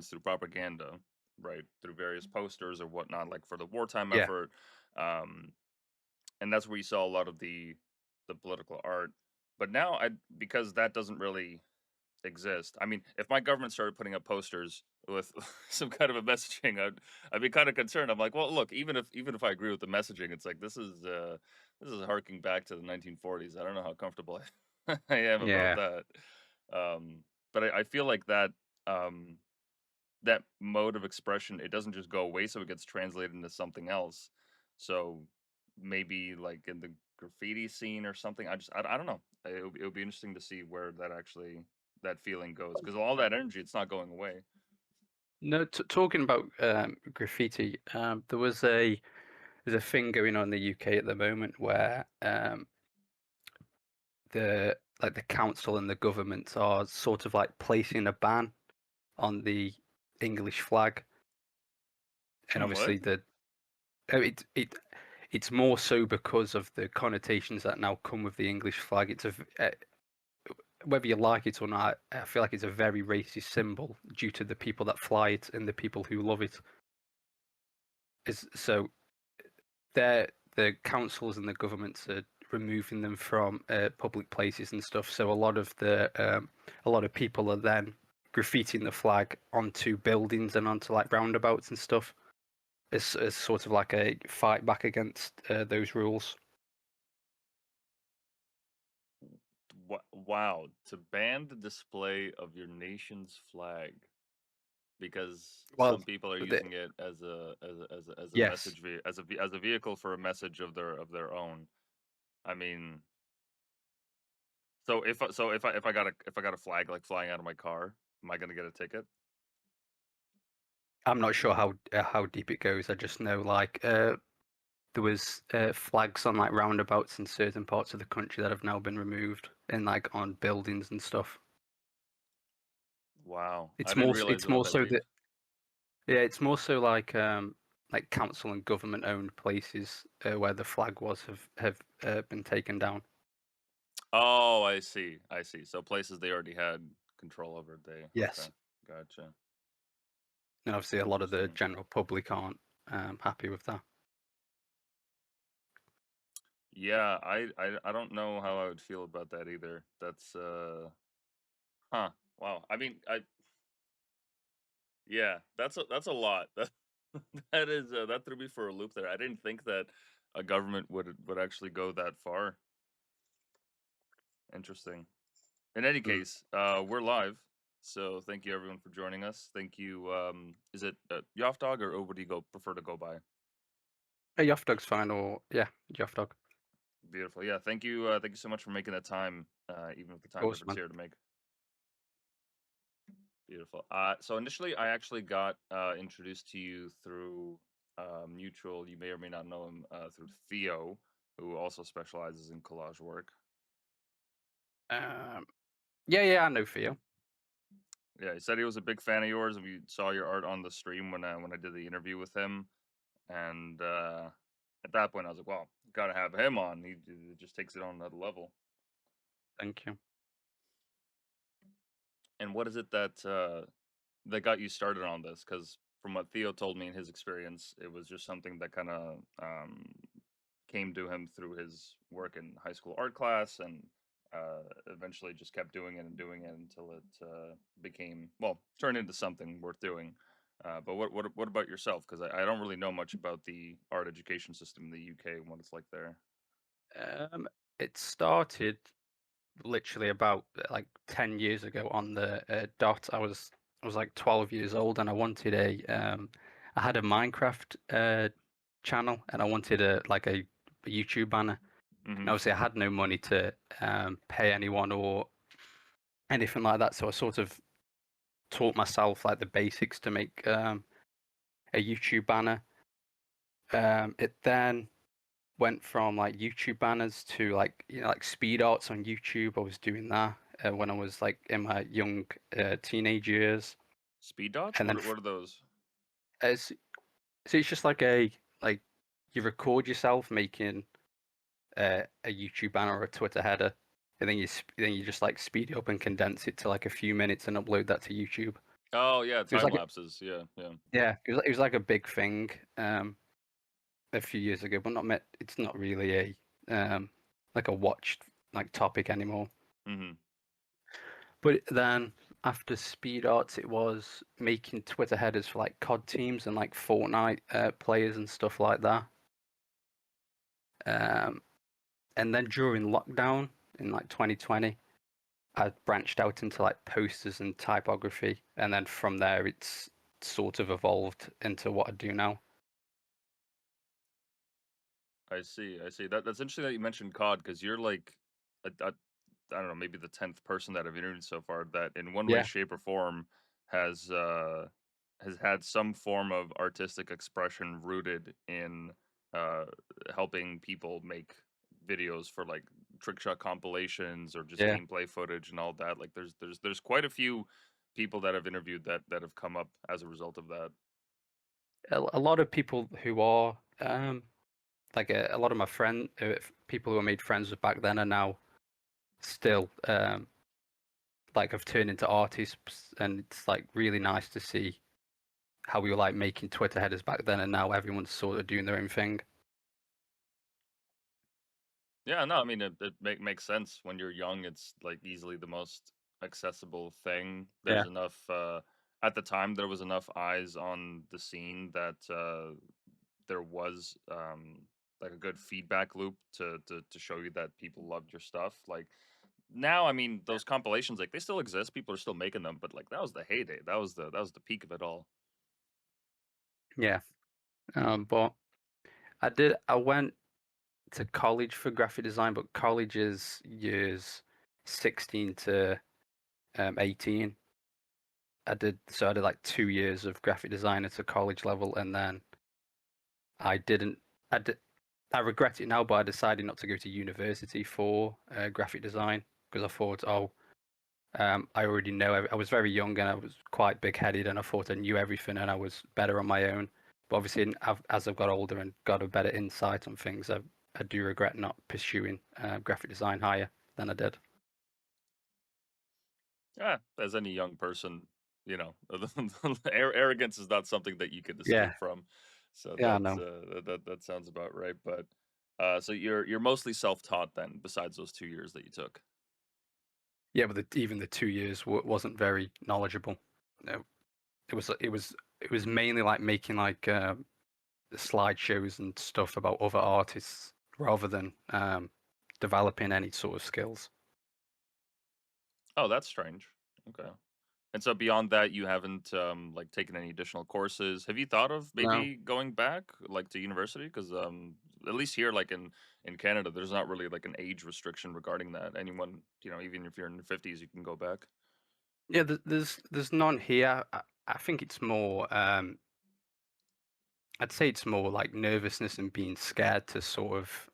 influence through propaganda, right? Through various posters or whatnot, like for the wartime Yeah, effort. Um, and that's where you saw a lot of the political art. But now because that doesn't really exist. I mean, if my government started putting up posters with some kind of a messaging, I'd be kind of concerned. I'm like, well, look, even if I agree with the messaging, it's like this is harking back to the 1940s. I don't know how comfortable I am about yeah. that. But I feel like um, that mode of expression, it doesn't just go away, so it gets translated into something else. So maybe like in the graffiti scene or something. I don't know. It would be interesting to see where that feeling goes because all that energy, it's not going away. No, talking about graffiti, there's a thing going on in the UK at the moment where the council and the government are sort of like placing a ban on the English flag, and What? obviously it's more so because of the connotations that now come with the English flag. Whether you like it or not, I feel like it's a very racist symbol due to the people that fly it and the people who love it. So the councils and the governments are removing them from public places and stuff. So a lot of people are then graffitiing the flag onto buildings and onto like roundabouts and stuff. As sort of like a fight back against those rules. Wow! To ban the display of your nation's flag because Well, some people are the, using it as a yes, as a vehicle for a message of their own. I mean, if I got a flag like flying out of my car, am I gonna get a ticket? I'm not sure how deep it goes. I just know like there was flags on like roundabouts in certain parts of the country that have now been removed, and like on buildings and stuff. Wow, I It's didn't more realize it's it went more that so deep. that yeah, it's more so like council and government owned places where the flag was have been taken down. Oh, I see. I see. So places they already had control over, they okay, Yes, gotcha. and obviously a lot of the Interesting. general public aren't happy with that. Yeah, I don't know how I would feel about that either. Huh. Wow. I mean, yeah, that's a lot. That threw me for a loop there. I didn't think that a government would actually go that far. Interesting. In any Mm. case, we're live, so thank you everyone for joining us. Thank you. Is it Yoffdog or what do you prefer to go by? Hey, Yoffdog's fine, or yeah, Yoffdog. Of Beautiful. Yeah, thank you. Thank you so much for making that time, even with the time course, difference man. here to make. Beautiful. So initially, I actually got introduced to you through mutual. You may or may not know him through Theo, who also specializes in collage work. Um, yeah, I know Theo. Yeah, he said he was a big fan of yours, and we saw your art on the stream when I did the interview with him. And at that point, I was like, "Well, gotta have him on. He just takes it on another level." Thank you. And what is it that got you started on this? Because from what Theo told me in his experience, it was just something that kind of came to him through his work in high school art class, and eventually just kept doing it and doing it until it became turned into something worth doing. But what about yourself? Because I don't really know much about the art education system in the UK and what it's like there. Um, it started literally about like 10 years ago on the dot. I was like 12 years old and I had a Minecraft channel and I wanted a YouTube banner. And Hmm. obviously I had no money to pay anyone or anything like that, so I sort of taught myself like the basics to make a YouTube banner. It then went from like YouTube banners to like like speed arts on YouTube. I was doing that when I was like in my young teenage years, Speed dots? and What then what are those? as so it's just like you record yourself making a YouTube banner or a Twitter header, and then you just like speed it up and condense it to like a few minutes and upload that to YouTube. Oh yeah, It was time like lapses. Yeah, yeah. yeah, it was like a big thing a few years ago, but it's not really like a watched like topic anymore. Hmm. But then after Speed Arts, it was making Twitter headers for like COD teams and like Fortnite players and stuff like that. Um, and then during lockdown in like 2020, I branched out into like posters and typography, and then from there, it's sort of evolved into what I do now. I see. I see. That's interesting that you mentioned COD because you're like, I don't know, maybe the 10th person that I've interviewed so far that in one way, Yeah, shape, or form has has had some form of artistic expression rooted in uh helping people make videos for like trick shot compilations or just yeah. gameplay footage and all that. Like there's quite a few people that I've interviewed that have come up as a result of that. A lot of people who are like a lot of my people who I made friends with back then are now still like have turned into artists, and it's like really nice to see how we were like making Twitter headers back then, and now everyone's sort of doing their own thing. Yeah, no, I mean makes sense when you're young. It's like easily the most accessible thing. There's Yeah, enough. At the time, there was enough eyes on the scene that there was like a good feedback loop to show you that people loved your stuff. Like now, I mean, those compilations like they still exist. People are still making them, but like that was the heyday. That was the peak of it all. yeah. But I went to college for graphic design, but college is years 16 to 18. I did like 2 years of graphic design at a college level, and then I didn't. I did, I regret it now, but I decided not to go to university for graphic design because I thought, oh, I already know. I was very young and I was quite big-headed, and I thought I knew everything and I was better on my own. But obviously, as I've got older and got a better insight on things, I do regret not pursuing graphic design higher than I did. Yeah, as any young person, you know, arrogance is not something that you could Yeah, escape from. So yeah, I know. that sounds about right. But so you're mostly self-taught then, besides those 2 years that you took. Yeah, but even the 2 years wasn't very knowledgeable. No, it was mainly like making like slideshows and stuff about other artists rather than developing any sort of skills. Oh, that's strange. Okay. And so beyond that, you haven't like taken any additional courses. Have you thought of No. maybe going back like to university? Because at least here, like in Canada, there's not really like an age restriction regarding that. Anyone, even if you're in your 50s, you can go back. Yeah, there's none here. I think it's more. I'd say it's more like nervousness and being scared to sort of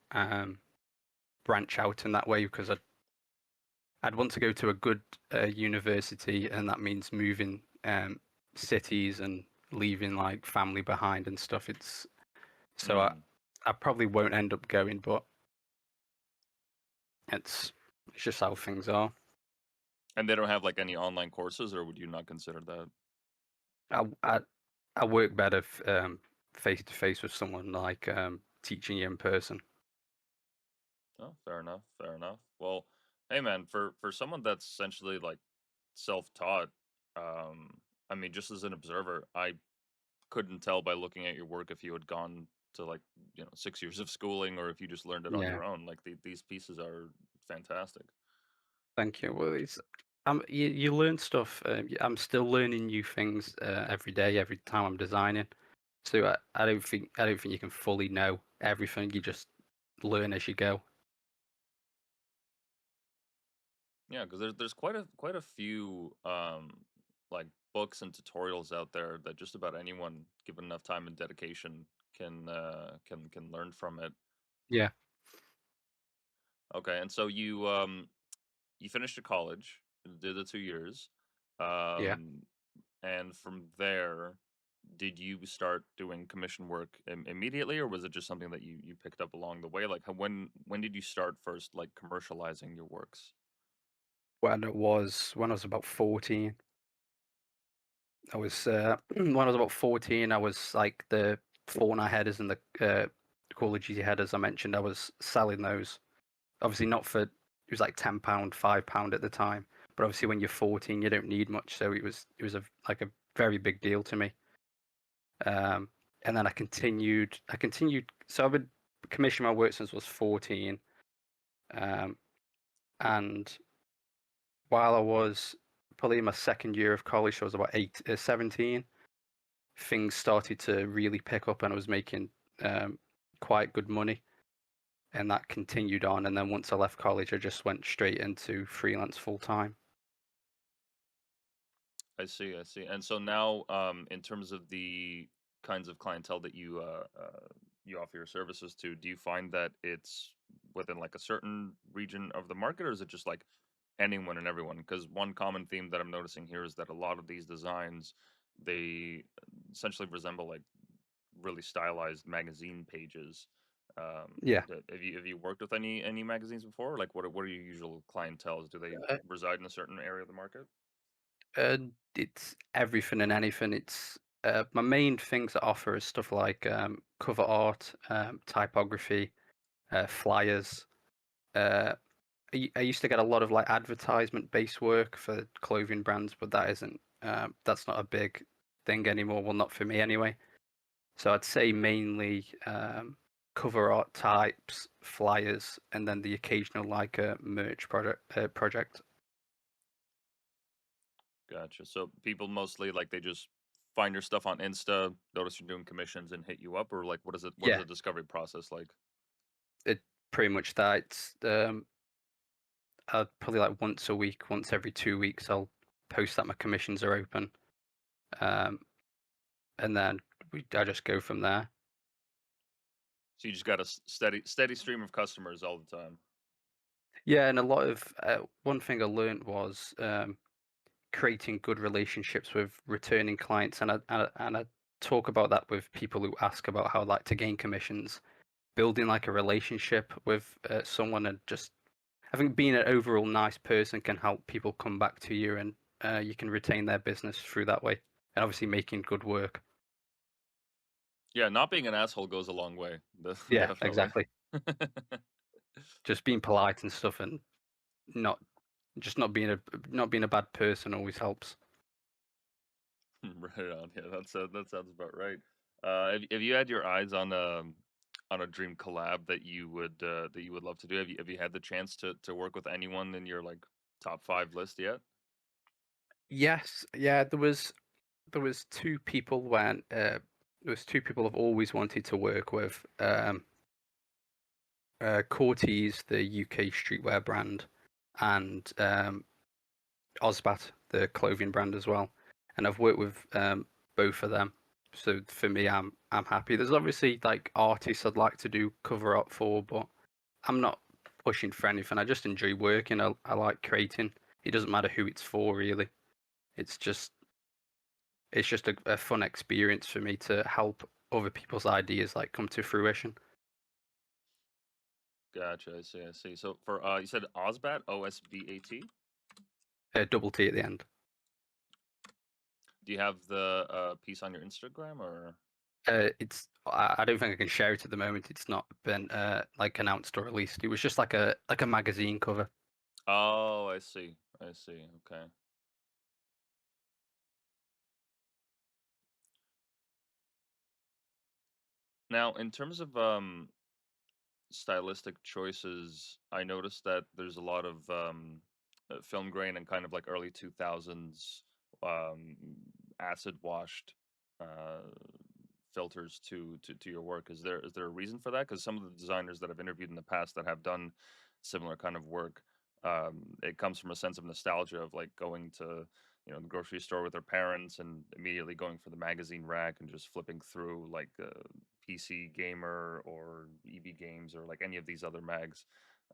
branch out in that way because I'd want to go to a good university, and that means moving cities and leaving like family behind and stuff. So Mm. I probably won't end up going, but it's it's just how things are. And they don't have like any online courses, or would you not consider that? I I, I work better face to face with someone like teaching you in person. Oh, fair enough. Fair enough. Well, hey man, for someone that's essentially like self-taught, I mean, just as an observer, I couldn't tell by looking at your work if you had gone to like 6 years of schooling or if you just learned it on Yeah, your own. Like these pieces are fantastic. thank you. Well, you learn stuff. I'm still learning new things every day, every time I'm designing. So I don't think you can fully know everything. You just learn as you go. Yeah, because there's quite a few like books and tutorials out there that just about anyone, given enough time and dedication, can learn from it. Yeah, Okay, and so you finished your college, did the 2 years, yeah. um, and from there, did you start doing commission work immediately, or was it just something that you picked up along the way? Like, when did you start first, like commercializing your works? When I was about 14. I was when I was about 14. I was like the Fortnite headers and the Call of Duty headers I mentioned. I was selling those. Obviously, not for it was like £10, £5 at the time. But obviously, when you're 14, you don't need much, so it was like a very big deal to me. Um, and then I continued. So I've been commissioning my work since I was 14. Um, and while I was probably in my second year of college, so I was about 17, things started to really pick up and I was making um, quite good money. And that continued on. And then once I left college, I just went straight into freelance full time. I see, I see. And so now, in terms of the kinds of clientele that you offer your services to, do you find that it's within like a certain region of the market, or is it just like anyone and everyone? Because one common theme that I'm noticing here is that a lot of these designs, they essentially resemble like really stylized magazine pages. Yeah. Have you worked with any magazines before? Like, what are your usual clientels? Do they Uh, reside in a certain area of the market? it's everything and anything. It's my main things I offer is stuff like cover art, typography, flyers. Uh, I used to get a lot of like advertisement based work for clothing brands, but that's not a big thing anymore. Well, not for me anyway. So I'd say mainly cover art types, flyers, and then the occasional like merch project. Gotcha. So people mostly like they just find your stuff on Insta, notice you're doing commissions and hit you up, or like what is Yeah, the discovery process like? it pretty much that. It's probably like once a week, once every 2 weeks, I'll post that my commissions are open, um, and then I just go from there. So you just got a steady stream of customers all the time. Yeah, and a lot of one thing I learned was creating good relationships with returning clients, and I talk about that with people who ask about how I like to gain commissions. Building like a relationship with someone, and just I think being an overall nice person can help people come back to you, and you can retain their business through that way, and obviously making good work. Yeah, not being an asshole goes a long way. Yeah, Definitely. exactly. Just being polite and stuff, and not just not being a bad person always helps. Right on. Yeah, that sounds about right. Have you had your eyes on a dream collab that you would love to do? Have you had the chance to work with anyone in your like top 5 list yet? Yes, yeah. There was two people I've always wanted to work with. Cortez, the UK streetwear brand, and Ozbat, the clothing brand as well. And I've worked with both of them. So for me, I'm happy. There's obviously like artists I'd like to do cover art for, but I'm not pushing for anything. I just enjoy working. I like creating. It doesn't matter who it's for, really. It's just it's just a fun experience for me to help other people's ideas like come to fruition. Gotcha. I see. I see. So for you said Osbat, OSBAT. Double T at the end. Do you have the piece on your Instagram or? I don't think I can share it at the moment. It's not been like announced or released. It was just like a magazine cover. Oh, I see. I see. Okay. Now, in terms of stylistic choices, I noticed that there's a lot of film grain and kind of like early 2000s um, acid washed uh, filters to your work. Is there a reason for that? Because some of the designers that I've interviewed in the past that have done similar kind of work, it comes from a sense of nostalgia of like going to the grocery store with their parents and immediately going for the magazine rack and just flipping through like PC Gamer or EB Games or like any of these other mags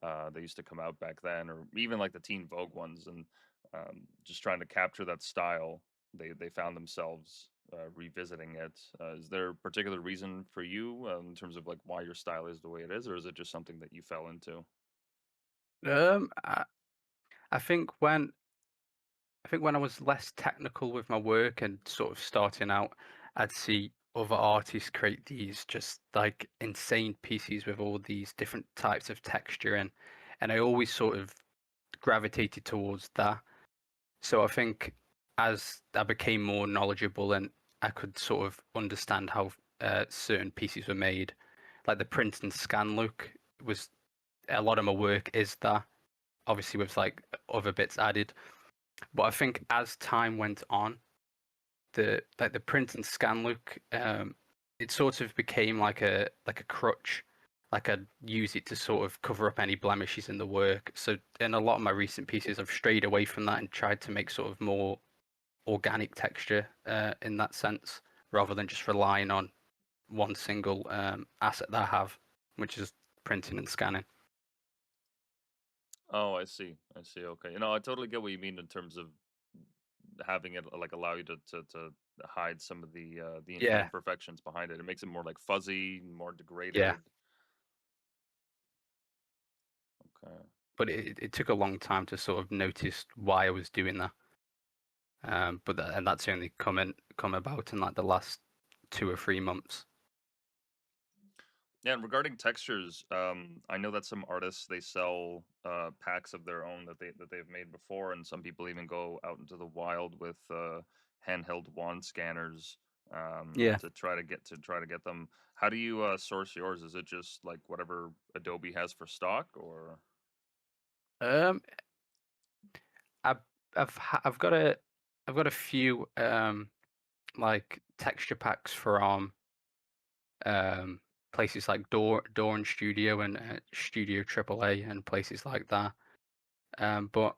that used to come out back then, or even like the Teen Vogue ones, and just trying to capture that style. They found themselves revisiting it. Is there a particular reason for you in terms of like why your style is the way it is, or is it just something that you fell into? I think I think when I was less technical with my work and sort of starting out, I'd see other artists create these just like insane pieces with all these different types of texture and I always sort of gravitated towards that. So I think as I became more knowledgeable and I could sort of understand how certain pieces were made, like the print and scan look was a lot of my work is that, obviously with like other bits added. But I think as time went on, the print and scan look, it sort of became like a crutch. Like I'd use it to sort of cover up any blemishes in the work. So in a lot of my recent pieces, I've strayed away from that and tried to make sort of more organic texture in that sense, rather than just relying on one single asset that I have, which is printing and scanning. Oh, I see. I see. Okay. I totally get what you mean in terms of having it like allow you to hide some of the Yeah, imperfections behind it. It makes it more like fuzzy, more yeah. degraded. Okay. But it took a long time to sort of notice why I was doing that. But and that's only come about in like the last 2 or 3 months. Yeah, and regarding textures, I know that some artists they sell packs of their own that they've made before, and some people even go out into the wild with handheld wand scanners Yeah. to try to get them. How do you source yours? Is it just like whatever Adobe has for stock, or Um, I've I've got a few like texture packs from um places like Dawn Studio and Studio AAA and places like that. But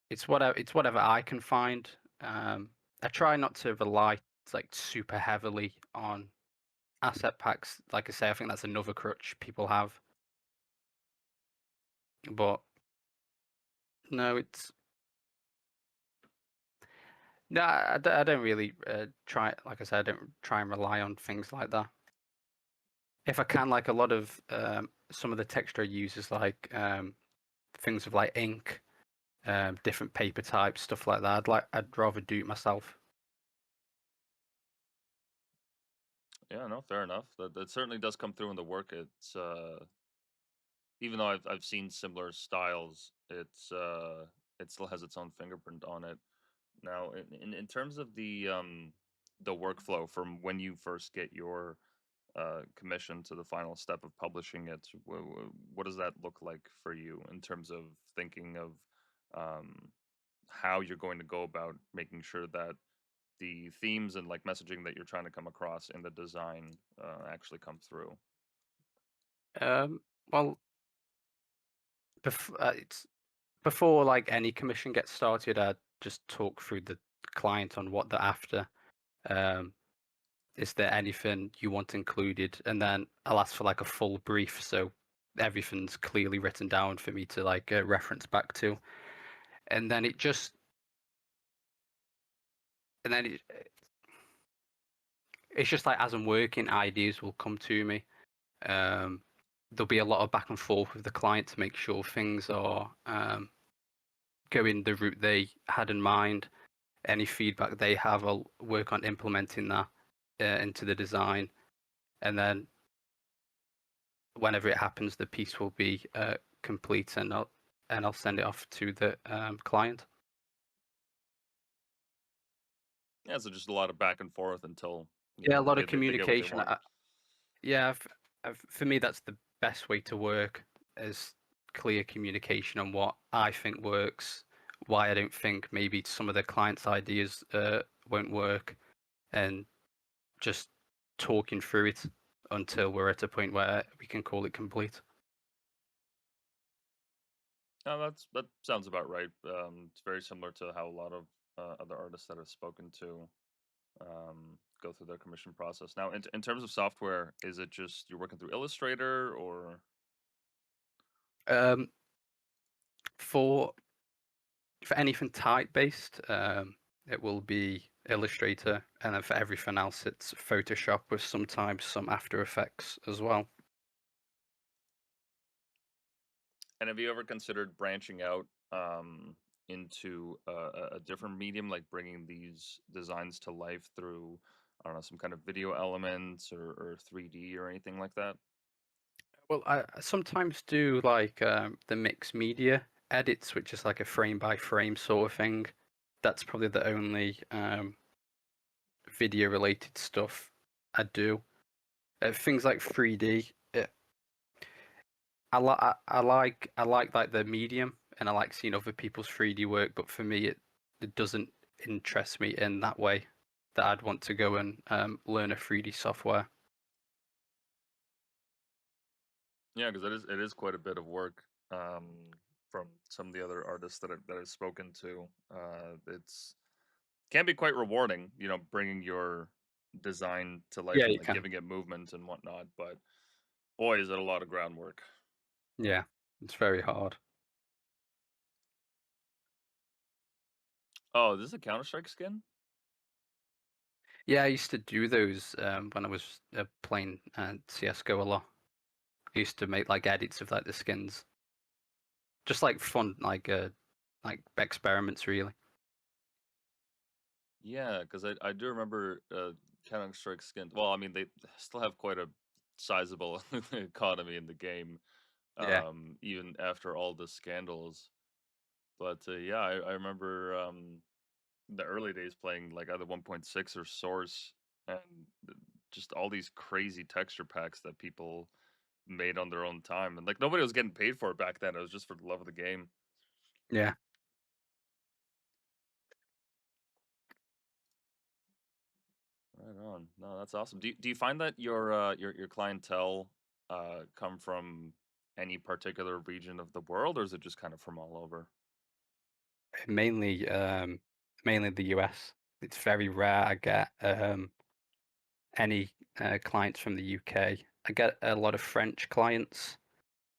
it's whatever I can find. I try not to rely like super heavily on asset packs. Like I say, I think that's another crutch people have. But no, it's no, I don't really try. Like I said, I don't try and rely on things like that. If I can, like a lot of some of the texture I use is like things with like ink, different paper types, stuff like that. I'd rather do it myself. yeah, no, fair enough. That certainly does come through in the work. It's even though I've seen similar styles, it still has its own fingerprint on it. Now, in terms of the workflow from when you first get your commission to the final step of publishing it, what does that look like for you in terms of thinking of um, how you're going to go about making sure that the themes and like messaging that you're trying to come across in the design actually come through? Well, it's before like any commission gets started, I just talk through the client on what they're after. Um, is there anything you want included? And then I'll ask for like a full brief, so everything's clearly written down for me to like reference back to. And then and then it's just like as I'm working, ideas will come to me. Um, there'll be a lot of back and forth with the client to make sure things are going the route they had in mind. Any feedback they have, I'll work on implementing that into the design, and then whenever it happens, the piece will be complete, and I'll send it off to the client. Yeah, so just a lot of back and forth until Yeah, a lot they, of they get what they communication. want. Yeah, for me, that's the best way to work is clear communication on what I think works, why I don't think maybe some of the client's ideas won't work, and just talking through it until we're at a point where we can call it complete. No, that sounds about right. It's very similar to how a lot of other artists that I've spoken to go through their commission process. Now, in terms of software, is it just you're working through Illustrator or? Um, for anything type based, it will be Illustrator, and then for everything else, it's Photoshop with sometimes some After Effects as well. And have you ever considered branching out into a different medium, like bringing these designs to life through, I don't know, some kind of video elements or 3D or anything like that? Well, I sometimes do like the mixed media edits, which is like a frame by frame sort of thing. That's probably the only video related stuff I do. Things like 3D. I like the medium, and I like seeing other people's 3D work. But for me, it doesn't interest me in that way that I'd want to go and learn a 3D software. Yeah, because it is quite a bit of work. From some of the other artists that I've spoken to, it's can be quite rewarding, bringing your design to life Yeah, and you like can. giving it movement and whatnot. But boy, is it a lot of groundwork. Yeah, it's very hard. Oh, this is a Counter Strike skin? Yeah, I used to do those when I was playing CS:GO a lot. I used to make like edits of like the skins, just like fun like experiments really. Yeah, because I do remember Counter Strike skins. Well, I mean they still have quite a sizable economy in the game, Yeah, even after all the scandals. But yeah, I remember the early days playing like either 1.6 or Source, and just all these crazy texture packs that people made on their own time, and like nobody was getting paid for it back then. It was just for the love of the game. yeah. Right on. No, that's awesome. Do you find that your clientele come from any particular region of the world, or is it just kind of from all over? Mainly mainly the US. It's very rare I get any clients from the UK. I get a lot of French clients,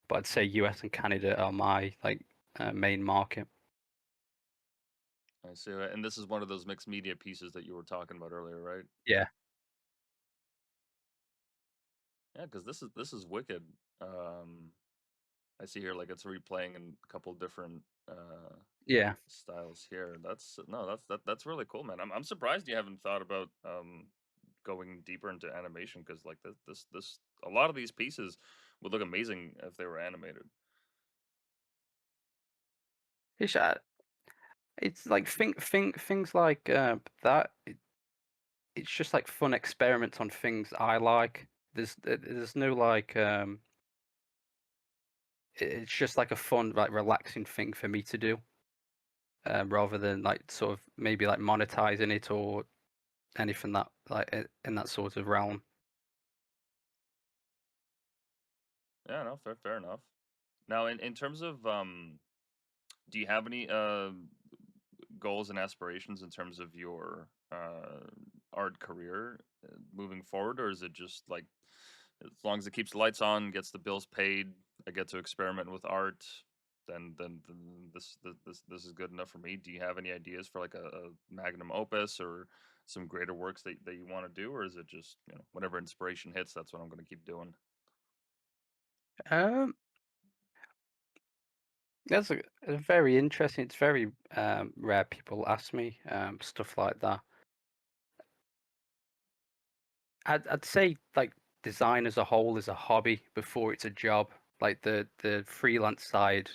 but I'd say US and Canada are my like main market. I see. And this is one of those mixed media pieces that you were talking about earlier, right? Yeah, Yeah, because this is wicked. Um, I see here like it's replaying in a couple different yeah. styles here. That's no, that's really cool, man. I'm surprised you haven't thought about going deeper into animation because like this a lot of these pieces would look amazing if they were animated. It's it's like things like that. It's just like fun experiments on things I like. There's no like it's just like a fun like relaxing thing for me to do, rather than like sort of maybe like monetizing it or anything that like in that sort of realm. Yeah, no, fair enough. Now, in terms of do you have any goals and aspirations in terms of your art career moving forward, or is it just like as long as it keeps the lights on, gets the bills paid, I get to experiment with art, then this is good enough for me. Do you have any ideas for like a magnum opus or some greater works that you want to do, or is it just whenever inspiration hits, that's what I'm going to keep doing? Um, that's a very interesting. It's very rare people ask me stuff like that. I'd say like design as a whole is a hobby before it's a job. Like the freelance side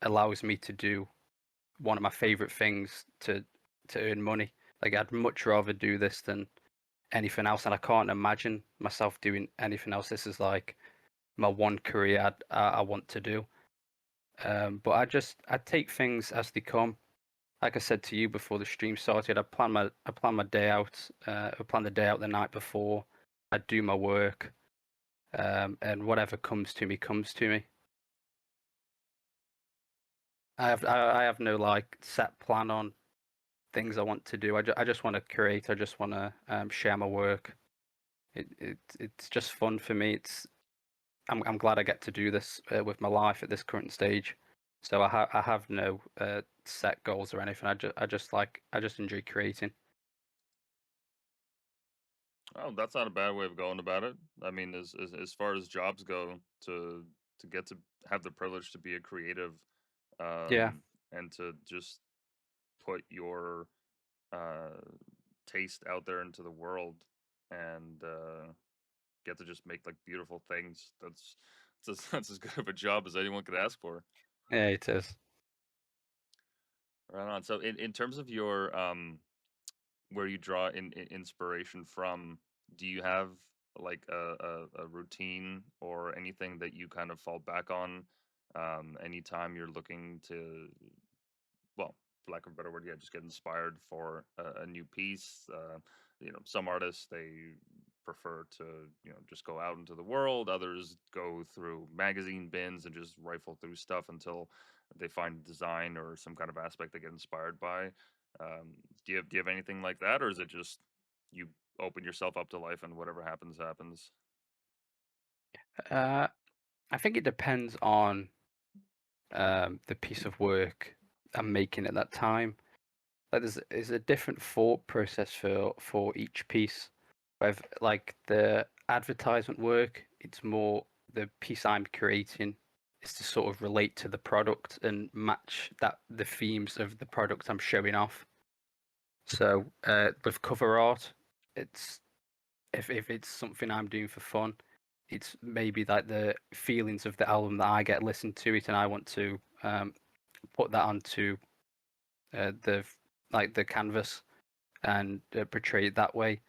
allows me to do one of my favorite things to earn money. Like I'd much rather do this than anything else, and I can't imagine myself doing anything else. This is like my one career I want to do. But I take things as they come. Like I said to you before the stream started, I plan my day out. I plan the day out the night before. I do my work, and whatever comes to me comes to me. I have no like set plan on things I want to do. I just want to create. I just want to share my work. It's just fun for me. I'm glad I get to do this with my life at this current stage. So I have no set goals or anything. I just enjoy creating. Oh, that's not a bad way of going about it. I mean, as far as jobs go, to get to have the privilege to be a creative, Yeah, and to just put your uh, taste out there into the world and get to just make like beautiful things. That's as good of a job as anyone could ask for. Yeah, it is. Right on. So in terms of your where you draw inspiration from, do you have like a routine or anything that you kind of fall back on anytime you're looking to, well, for lack of a better word, yeah, just get inspired for a new piece. Some artists they prefer to, just go out into the world. Others go through magazine bins and just rifle through stuff until they find design or some kind of aspect they get inspired by. Do you have anything like that, or is it just you open yourself up to life and whatever happens happens? Uh, I think it depends on the piece of work I'm making at that time. Like there's a different thought process for each piece. With like the advertisement work, it's more the piece I'm creating is to sort of relate to the product and match that the themes of the product I'm showing off. So with cover art, it's if it's something I'm doing for fun, it's maybe like the feelings of the album that I get listened to it, and I want to put that onto the like the canvas and portray it that way.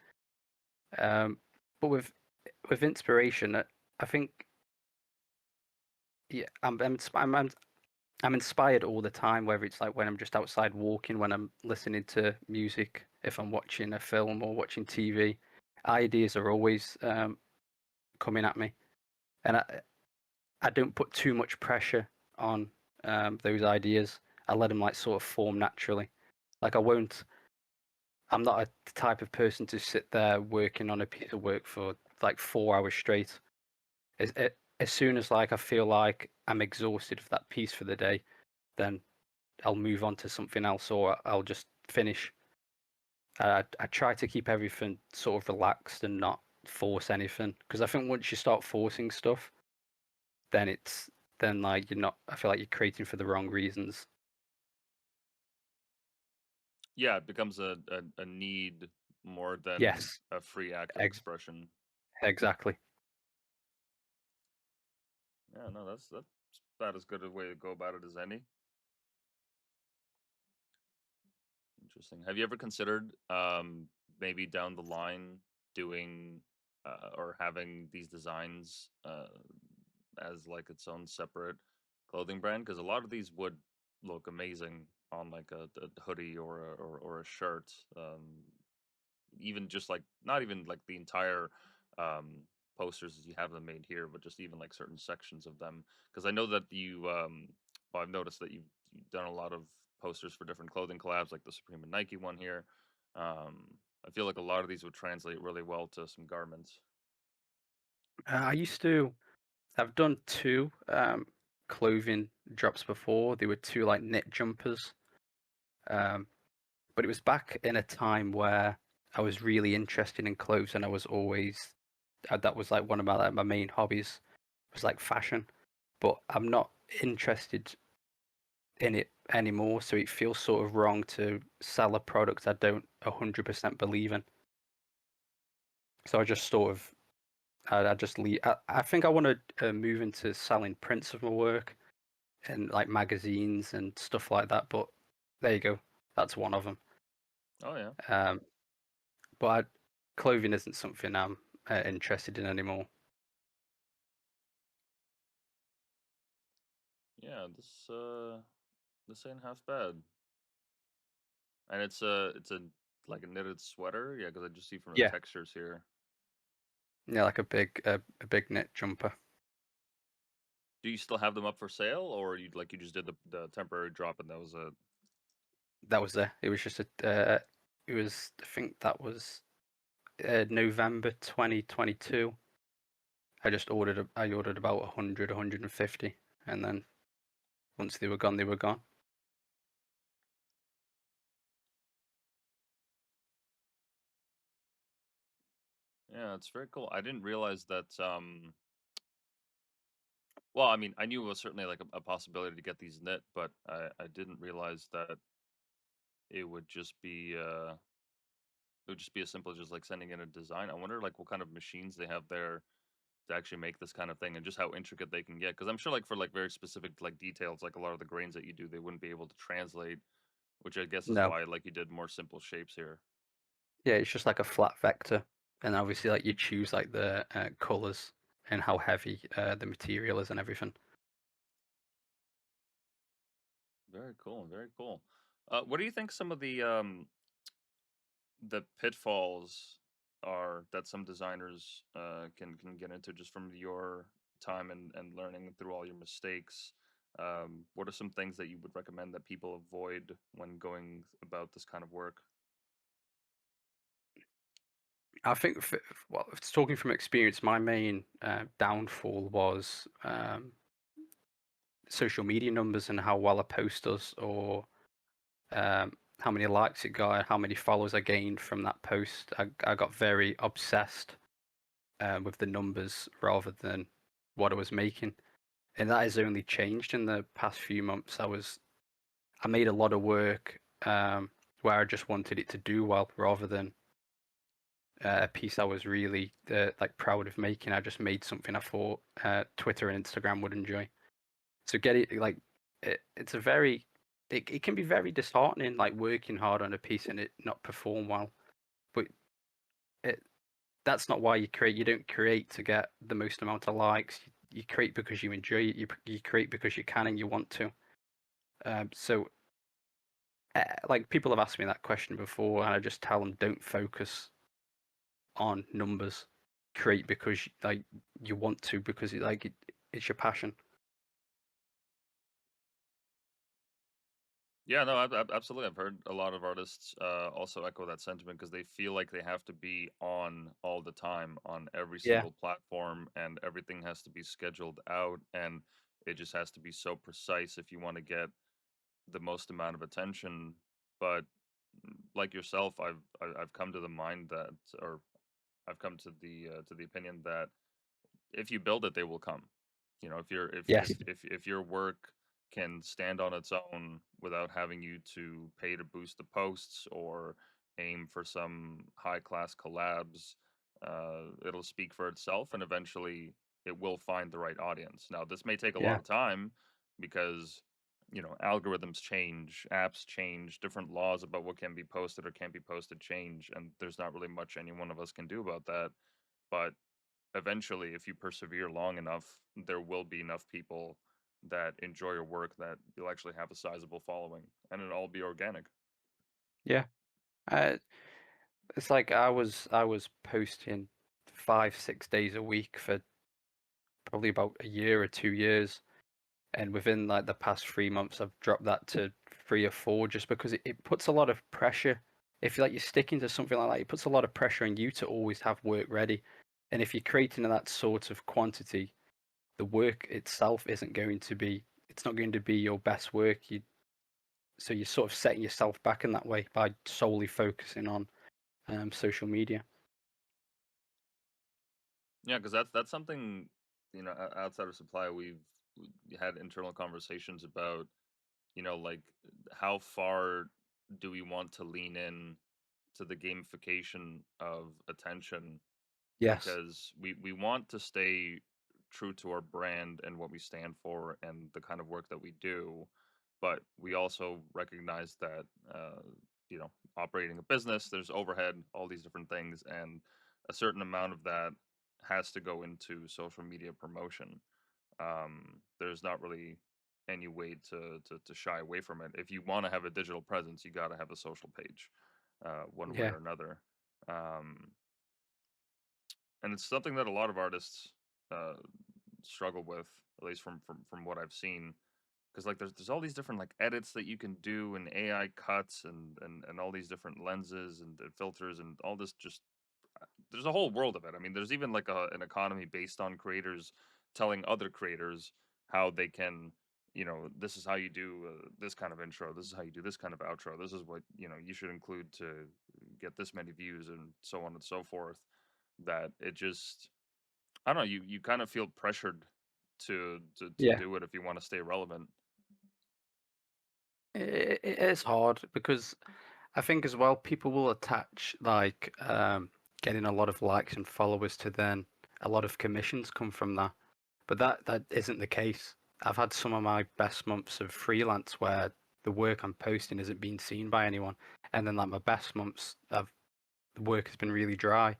Um, but with inspiration, I think yeah, I'm inspired all the time. Whether it's like when I'm just outside walking, when I'm listening to music, if I'm watching a film or watching TV, ideas are always coming at me, and I don't put too much pressure on those ideas. I let them like sort of form naturally. Like I won't. I'm not a type of person to sit there working on a piece of work for like 4 hours straight. As soon as like I feel like I'm exhausted of that piece for the day, then I'll move on to something else or I'll just finish. I try to keep everything sort of relaxed and not force anything because I think once you start forcing stuff, then then like you're not. I feel like you're creating for the wrong reasons. Yeah, it becomes a need more than Yes, a free act of ex- expression. exactly. Yeah, no, that's about as good a way to go about it as any. Interesting. Have you ever considered maybe down the line doing or having these designs as like its own separate clothing brand? Because a lot of these would look amazing on like a hoodie or a shirt. Even just like not even like the entire um posters as you have them made here, but just even like certain sections of them. Because I know that I've noticed that you've done a lot of posters for different clothing collabs, like the Supreme and Nike one here. Um, I feel like a lot of these would translate really well to some garments. I used to. I've done two clothing drops before. They were two like knit jumpers. Um, but it was back in a time where I was really interested in clothes, and I was always that was like one of my main hobbies was like fashion. But I'm not interested in it anymore, so it feels sort of wrong to sell a product I don't 100% believe in. So I just sort of I just leave. I think I want to move into selling prints of my work and like magazines and stuff like that. But there you go, that's one of them. Oh yeah, Um, but clothing isn't something I'm interested in anymore. yeah. This ain't half bad, and it's a like a knitted sweater. Yeah, because I just see from the Yeah, textures here. yeah, like a big knit jumper. Do you still have them up for sale, or you just did the temporary drop and that was it? That was it. It was just a. It was. I think that was November 2022. I ordered about 100, 150, and then once they were gone, they were gone. Yeah, it's very cool. I didn't realize that Well, I mean, I knew it was certainly like a possibility to get these knit, but I didn't realize that it would just be it would just be as simple as just like sending in a design. I wonder like what kind of machines they have there to actually make this kind of thing and just how intricate they can get. Because I'm sure like for like very specific like details, like a lot of the grains that you do, they wouldn't be able to translate, which I guess is No. why like you did more simple shapes here. Yeah, it's just like a flat vector, and obviously like you choose like the colors and how heavy the material is and everything. Very cool, very cool. What do you think some of the pitfalls are that some designers can get into just from your time and learning through all your mistakes? What are some things that you would recommend that people avoid when going about this kind of work? I think, well, talking from experience, my main downfall was social media numbers and how well a post does, or how many likes it got, how many followers I gained from that post. I got very obsessed with the numbers rather than what I was making, and that has only changed in the past few months. I made a lot of work where I just wanted it to do well rather than a piece I was really like proud of making. I just made something I thought Twitter and Instagram would enjoy. So get it like it's a very it can be very disheartening like working hard on a piece and it not perform well. But it that's not why you create. You don't create to get the most amount of likes. You create because you enjoy it. You create because you can and you want to. So like people have asked me that question before, and I just tell them don't focus on numbers. Create because like you want to because it's your passion. Yeah, no, absolutely. I've heard a lot of artists also echo that sentiment because they feel like they have to be on all the time on every Yeah, single platform, and everything has to be scheduled out, and it just has to be so precise if you want to get the most amount of attention. But like yourself, I've come to the mind that, or I've come to the opinion that if you build it, they will come. You know, if you're yes, if your work can stand on its own without having you to pay to boost the posts or aim for some high class collabs, it'll speak for itself, and eventually it will find the right audience. Now, this may take a lot yeah, of time because algorithms change, apps change, different laws about what can be posted or can't be posted change, and there's not really much any one of us can do about that. But eventually, if you persevere long enough, there will be enough people that enjoy your work that you'll actually have a sizable following, and it'll all be organic. yeah. Uh, it's like I was posting 5 6 days a week for probably about a year or 2 years, and within like the past 3 months, I've dropped that to 3 or 4 just because it puts a lot of pressure. If like you're sticking to something like that, it puts a lot of pressure on you to always have work ready, and if you're creating that sort of quantity, the work itself isn't going to be. It's not going to be your best work. So you're sort of setting yourself back in that way by solely focusing on social media. Yeah, because that's something outside of supply we had internal conversations about. Like how far do we want to lean in to the gamification of attention Yes. because we want to stay true to our brand and what we stand for and the kind of work that we do, but we also recognize that operating a business, there's overhead, all these different things, and a certain amount of that has to go into social media promotion. There's not really any way to shy away from it. If you want to have a digital presence, you got to have a social page, one way Yeah. or another. Um, and it's something that a lot of artists uh, struggle with, at least from what I've seen. Because like there's all these different like edits that you can do and AI cuts and all these different lenses and filters and all this just there's a whole world of it. I mean, there's even like an economy based on creators telling other creators how they can, this is how you do this kind of intro, this is how you do this kind of outro, this is what you should include to get this many views and so on and so forth. That it just I don't know, you kind of feel pressured to Yeah. do it if you want to stay relevant. It is hard because I think as well people will attach like getting a lot of likes and followers to then a lot of commissions come from that. But that isn't the case. I've had some of my best months of freelance where the work I'm posting isn't being seen by anyone, and then like my best months of the work has been really dry.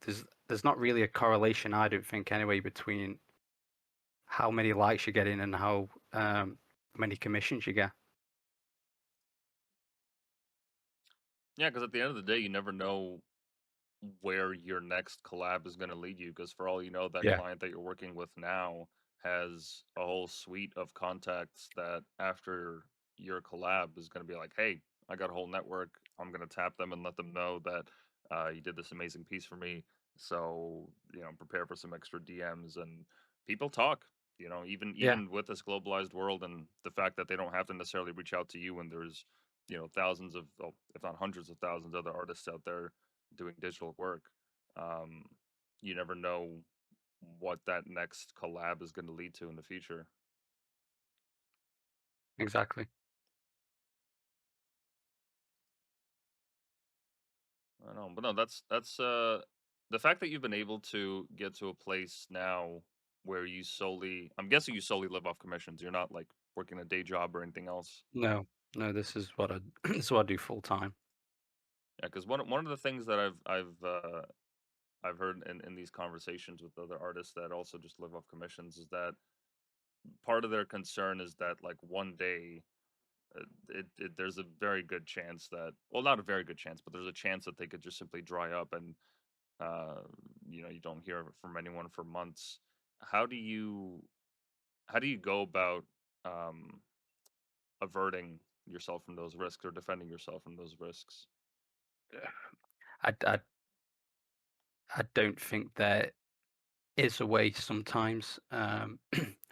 There's not really a correlation, I don't think, anyway, between how many likes you're getting and how many commissions you get. Yeah, because at the end of the day, you never know where your next collab is going to lead you. Because for all you know, that Yeah, client that you're working with now has a whole suite of contacts that after your collab is going to be like, hey, I got a whole network. I'm going to tap them and let them know that you did this amazing piece for me. So, prepare for some extra DMs and people talk. Even yeah, even with this globalized world and the fact that they don't have to necessarily reach out to you when there's thousands of, well, if not hundreds of thousands other artists out there doing digital work. Um, you never know what that next collab is going to lead to in the future. exactly. I know, but no, that's the fact that you've been able to get to a place now where you solely, I'm guessing you solely live off commissions. You're not like working a day job or anything else. No, no, this is what I this is what I do full time. Yeah, because one of the things that I've heard in these conversations with other artists that also just live off commissions is that part of their concern is that like one day there's a very good chance that, well, not a very good chance, but there's a chance that they could just simply dry up and uh you don't hear from anyone for months. how do you how do you go about um averting yourself from those risks or defending yourself from those risks? I, I, I don't think there is a way sometimes. I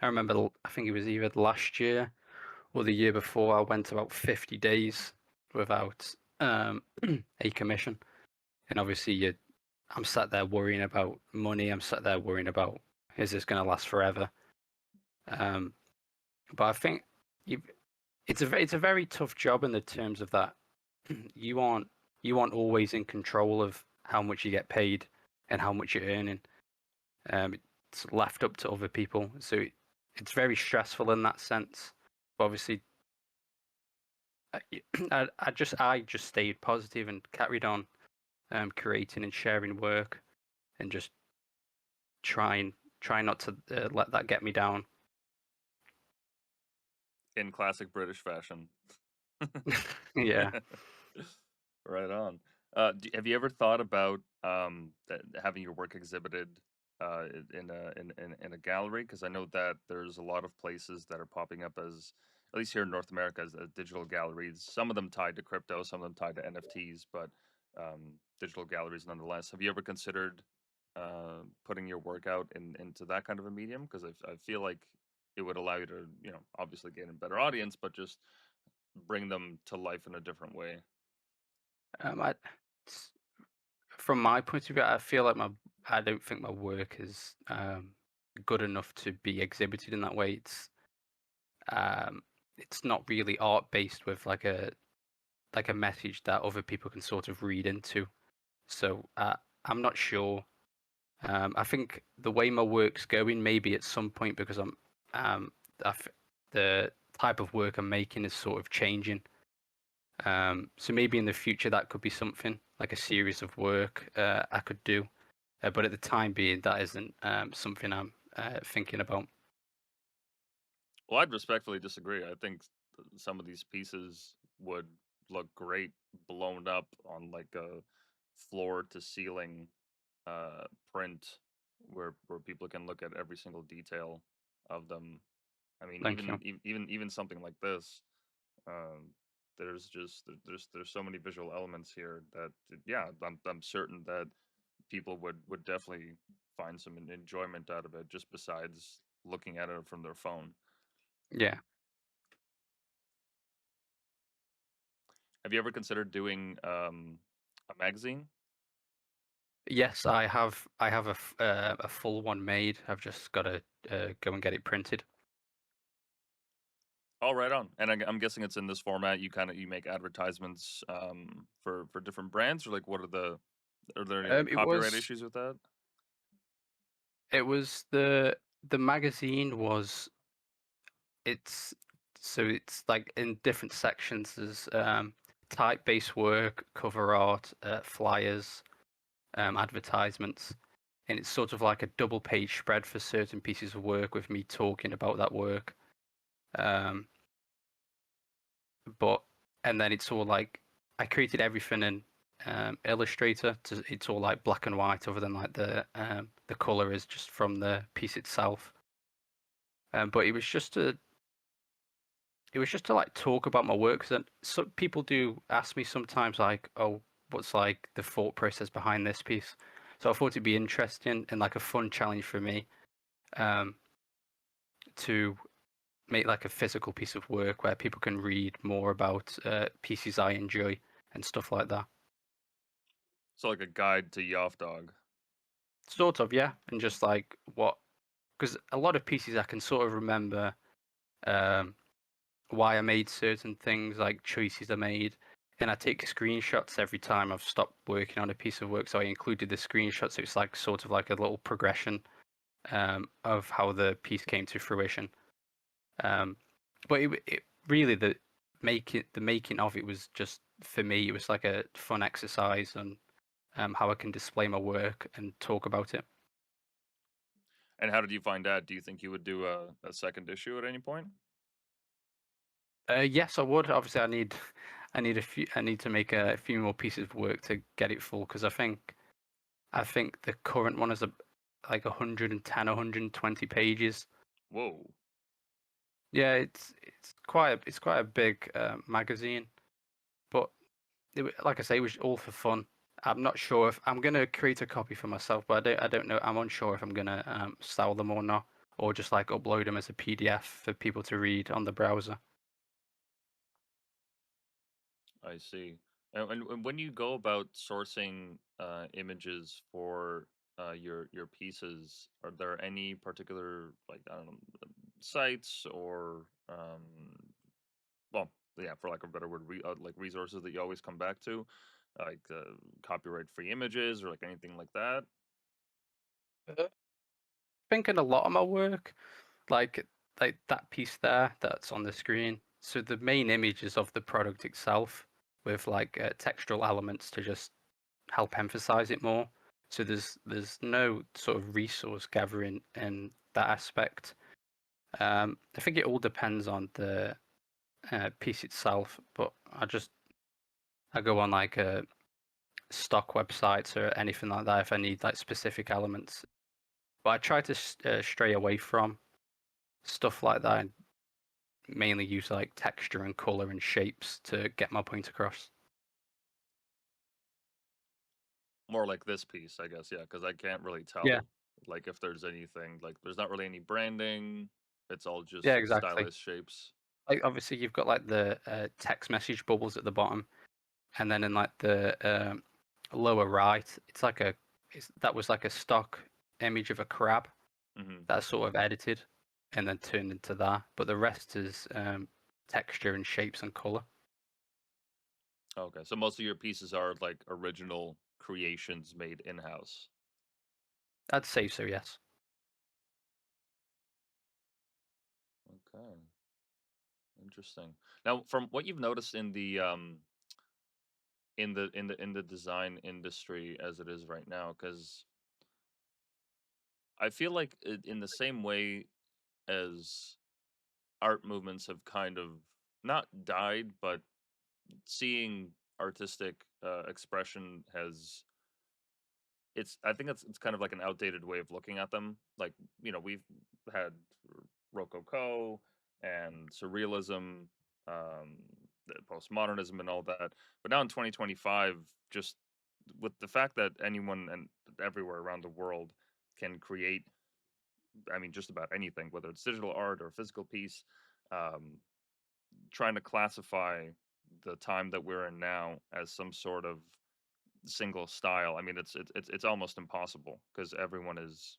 remember, I think it was either last year or the year before, I went about 50 days without a commission. And obviously, I'm sat there worrying about money. I'm sat there worrying about, is this going to last forever? Um, but I think you, it's a very tough job in the terms of that you aren't you aren't always in control of how much you get paid and how much you're earning. It's left up to other people, so it's very stressful in that sense. But obviously, I, I just stayed positive and carried on creating and sharing work and just trying try not to let that get me down. In classic British fashion. Yeah. Right on. Have you ever thought about having your work exhibited in a gallery? Because I know that there's a lot of places that are popping up as, at least here in North America, as digital galleries. Some of them tied to crypto, some of them tied to NFTs, but digital galleries nonetheless. Have you ever considered putting your work out into that kind of a medium? Because I feel like it would allow you to, obviously gain a better audience, but just bring them to life in a different way. I, s- from my point of view, I feel like I don't think my work is good enough to be exhibited in that way. Um, it's not really art based with like a message that other people can sort of read into. So I'm not sure. I think the way my work's going, maybe at some point, because um, I f- the type of work I'm making is sort of changing. So maybe in the future that could be something like a series of work I could do. But at the time being, that isn't something I'm thinking about. Well, I'd respectfully disagree. I think some of these pieces would look great blown up on like a floor to ceiling print where people can look at every single detail of them. I mean, Thank you. even something like this, um, there's so many visual elements here that yeah, I'm certain that people would definitely find some enjoyment out of it just besides looking at it from their phone. Yeah. Have you ever considered doing a magazine? Yes, I have a full one made. I've just got to go and get it printed. Oh, right on. And I'm guessing it's in this format. You make advertisements for different brands, or like what are there any like It copyright was issues with that? it was the magazine was it's so it's like in different sections. There's type-based work, cover art, flyers, advertisements, and it's sort of like a double page spread for certain pieces of work with me talking about that work. Um, but and then it's all like I created everything in Illustrator. It's all like black and white, other than like the color is just from the piece itself. But it was just to like talk about my work. Cause some people do ask me sometimes like, oh, what's like the thought process behind this piece? So I thought it'd be interesting and like a fun challenge for me um, to make like a physical piece of work where people can read more about pieces I enjoy and stuff like that. So like a guide to Yoffdog. Sort of, yeah, and just like what, because a lot of pieces I can sort of remember um, why I made certain things, like choices I made, and I take screenshots every time I've stopped working on a piece of work. So I included the screenshots. So it's like sort of like a little progression of how the piece came to fruition. Um, but it really the making of it was just for me. It was like a fun exercise on how I can display my work and talk about it. And how did you find that? Do you think you would do a second issue at any point? Yes, I would. Obviously, I need a few. I need to make a few more pieces of work to get it full because I think the current one is like 110, 120 pages. Whoa. Yeah, it's quite a big magazine, but like I say, it was all for fun. I'm not sure if I'm gonna create a copy for myself, but I don't know. I'm unsure if I'm gonna sell them or not, or just like upload them as a PDF for people to read on the browser. I see. And when you go about sourcing images for your pieces, are there any particular like I don't know sites or well yeah for lack of a better word like resources that you always come back to, like copyright free images or like anything like that? Thinking a lot of my work, like that piece there that's on the screen. So the main image is of the product itself with like textural elements to just help emphasize it more. So there's no sort of resource gathering in that aspect. I think it all depends on the piece itself, but I go on like stock websites or anything like that if I need like specific elements. But I try to stray away from stuff like that and mainly use like texture and color and shapes to get my point across. More like this piece, I guess, yeah, because I can't really Yeah, tell like if there's anything like there's not really any branding. It's all yeah, just exactly. stylized shapes. Like obviously you've got like the text message bubbles at the bottom, and then in like the lower right, that was like a stock image of a crab Hmm. that's sort of edited and then turned into that. But the rest is texture and shapes and color. Okay, so most of your pieces are like original creations made in house. I'd say so, yes. Okay, interesting. Now, from what you've noticed in the in the design industry as it is right now, because I feel like in the same way as art movements have kind of not died, but seeing artistic expression has I think it's kind of like an outdated way of looking at them. Like, we've had Rococo and surrealism, um, the postmodernism, and all that. But now in 2025, just with the fact that anyone and everywhere around the world can create, I mean, just about anything, whether it's digital art or physical piece, um, trying to classify the time that we're in now as some sort of single style. I mean, it's almost impossible because everyone is,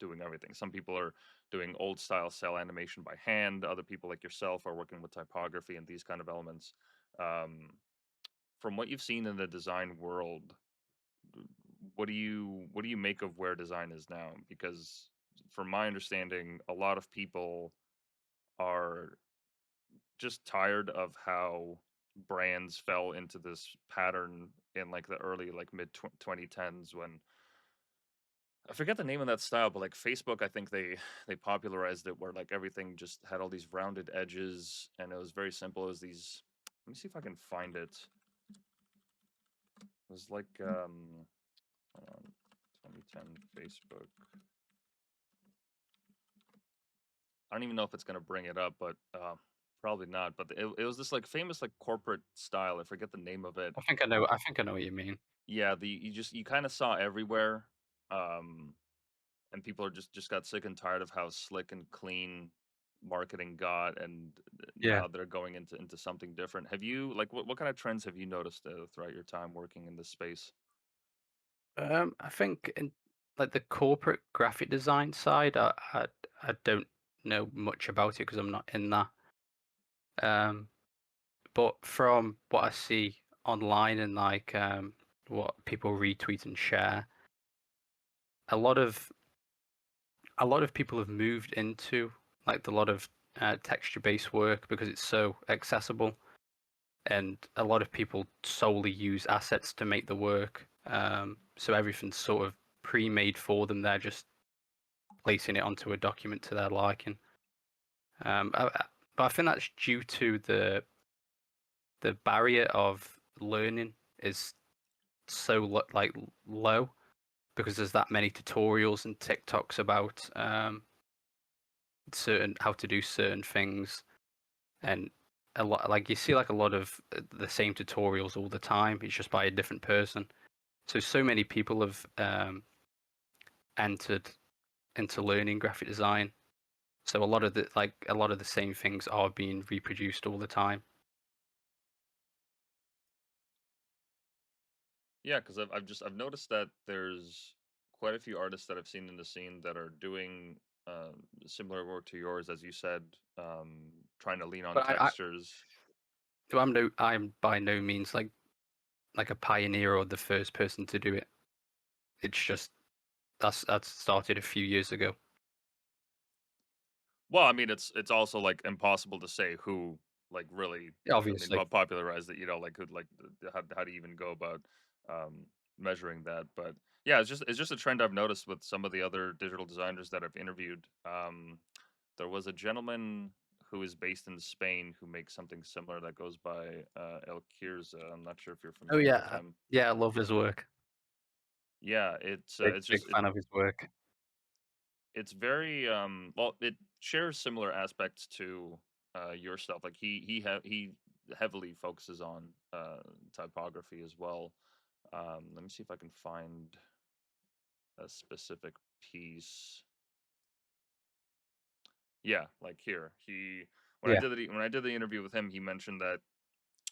doing everything. Some people are doing old style cell animation by hand. Other people like yourself are working with typography and these kind of elements. Um, from what you've seen in the design world, what do you make of where design is now? Because from my understanding, a lot of people are just tired of how brands fell into this pattern in like the early like mid 2010s when I forget the name of that style, but like Facebook, I think they popularized it where like everything just had all these rounded edges and it was very simple. It was these. Let me see if I can find it. It was like hold on, 2010 Facebook. I don't even know if it's gonna bring it up, but probably not. But it was this like famous like corporate style. I forget the name of it. I think I know what you mean. Yeah, you kind of saw everywhere, um, and people are just got sick and tired of how slick and clean marketing got, and Yeah. now they're going into something different. Have you like what kind of trends have you noticed throughout your time working in this space? I think in like the corporate graphic design side, I don't know much about it because I'm not in that. Um, but from what I see online and like what people retweet and share, a lot of a lot of people have moved into like a lot of texture-based work because it's so accessible, and a lot of people solely use assets to make the work. So everything's sort of pre-made for them. They're just placing it onto a document to their liking. But I think that's due to the barrier of learning is so low because there's that many tutorials and TikToks about certain how to do certain things, and a lot like you see like a lot of the same tutorials all the time. It's just by a different person. So many people have entered into learning graphic design. So a lot of the same things are being reproduced all the time. Yeah, because I've noticed that there's quite a few artists that I've seen in the scene that are doing similar work to yours, as you said, trying to lean on But textures. I'm by no means like a pioneer or the first person to do it. It's just that's started a few years ago. Well, I mean, it's also like impossible to say who like really, I mean, Obviously. popularized it. Like who like how do you even go about um, measuring that? But yeah, it's just a trend I've noticed with some of the other digital designers that I've interviewed. There was a gentleman who is based in Spain who makes something similar that goes by El Kirza. I'm not sure if you're Oh familiar with yeah, him. yeah, I love his work. Yeah, it's Big it's big just fan of his work. it's very well, it shares similar aspects to your stuff. Like he heavily focuses on typography as well. Let me see if I can find a specific piece. Yeah, like here. He Yeah, when I did the interview with him, he mentioned that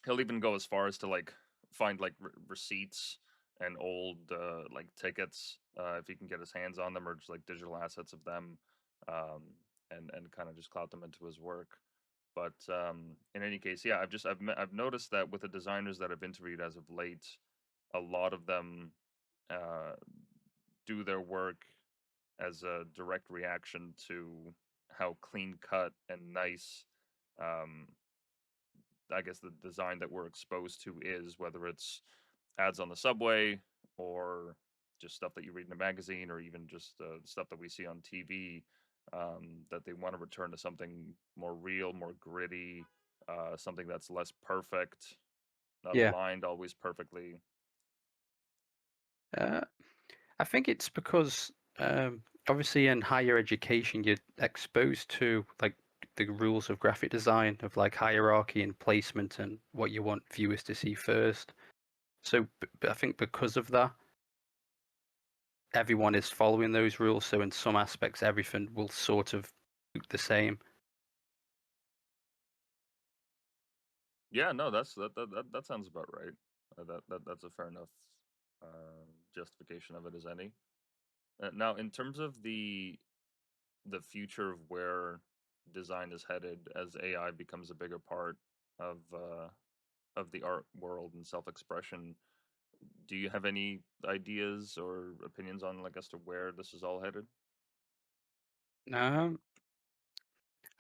he'll even go as far as to like find like receipts and old like tickets if he can get his hands on them or just like digital assets of them, um, and kind of just clout them into his work. But in any case, yeah, I've noticed that with the designers that I've interviewed as of late, a lot of them uh, do their work as a direct reaction to how clean cut and nice, um, I guess, the design that we're exposed to is, whether it's ads on the subway or just stuff that you read in a magazine or even just stuff that we see on TV, that they want to return to something more real, more gritty, something that's less perfect, not yeah. aligned always perfectly. Uh, I think it's because obviously in higher education you're exposed to like the rules of graphic design of like hierarchy and placement and what you want viewers to see first. So I think because of that, everyone is following those rules. So in some aspects, everything will sort of look the same. Yeah, no, that sounds about right. That's a fair enough justification of it as any. Now, in terms of the future of where design is headed as AI becomes a bigger part of the art world and self-expression, do you have any ideas or opinions on like as to where this is all headed? Um,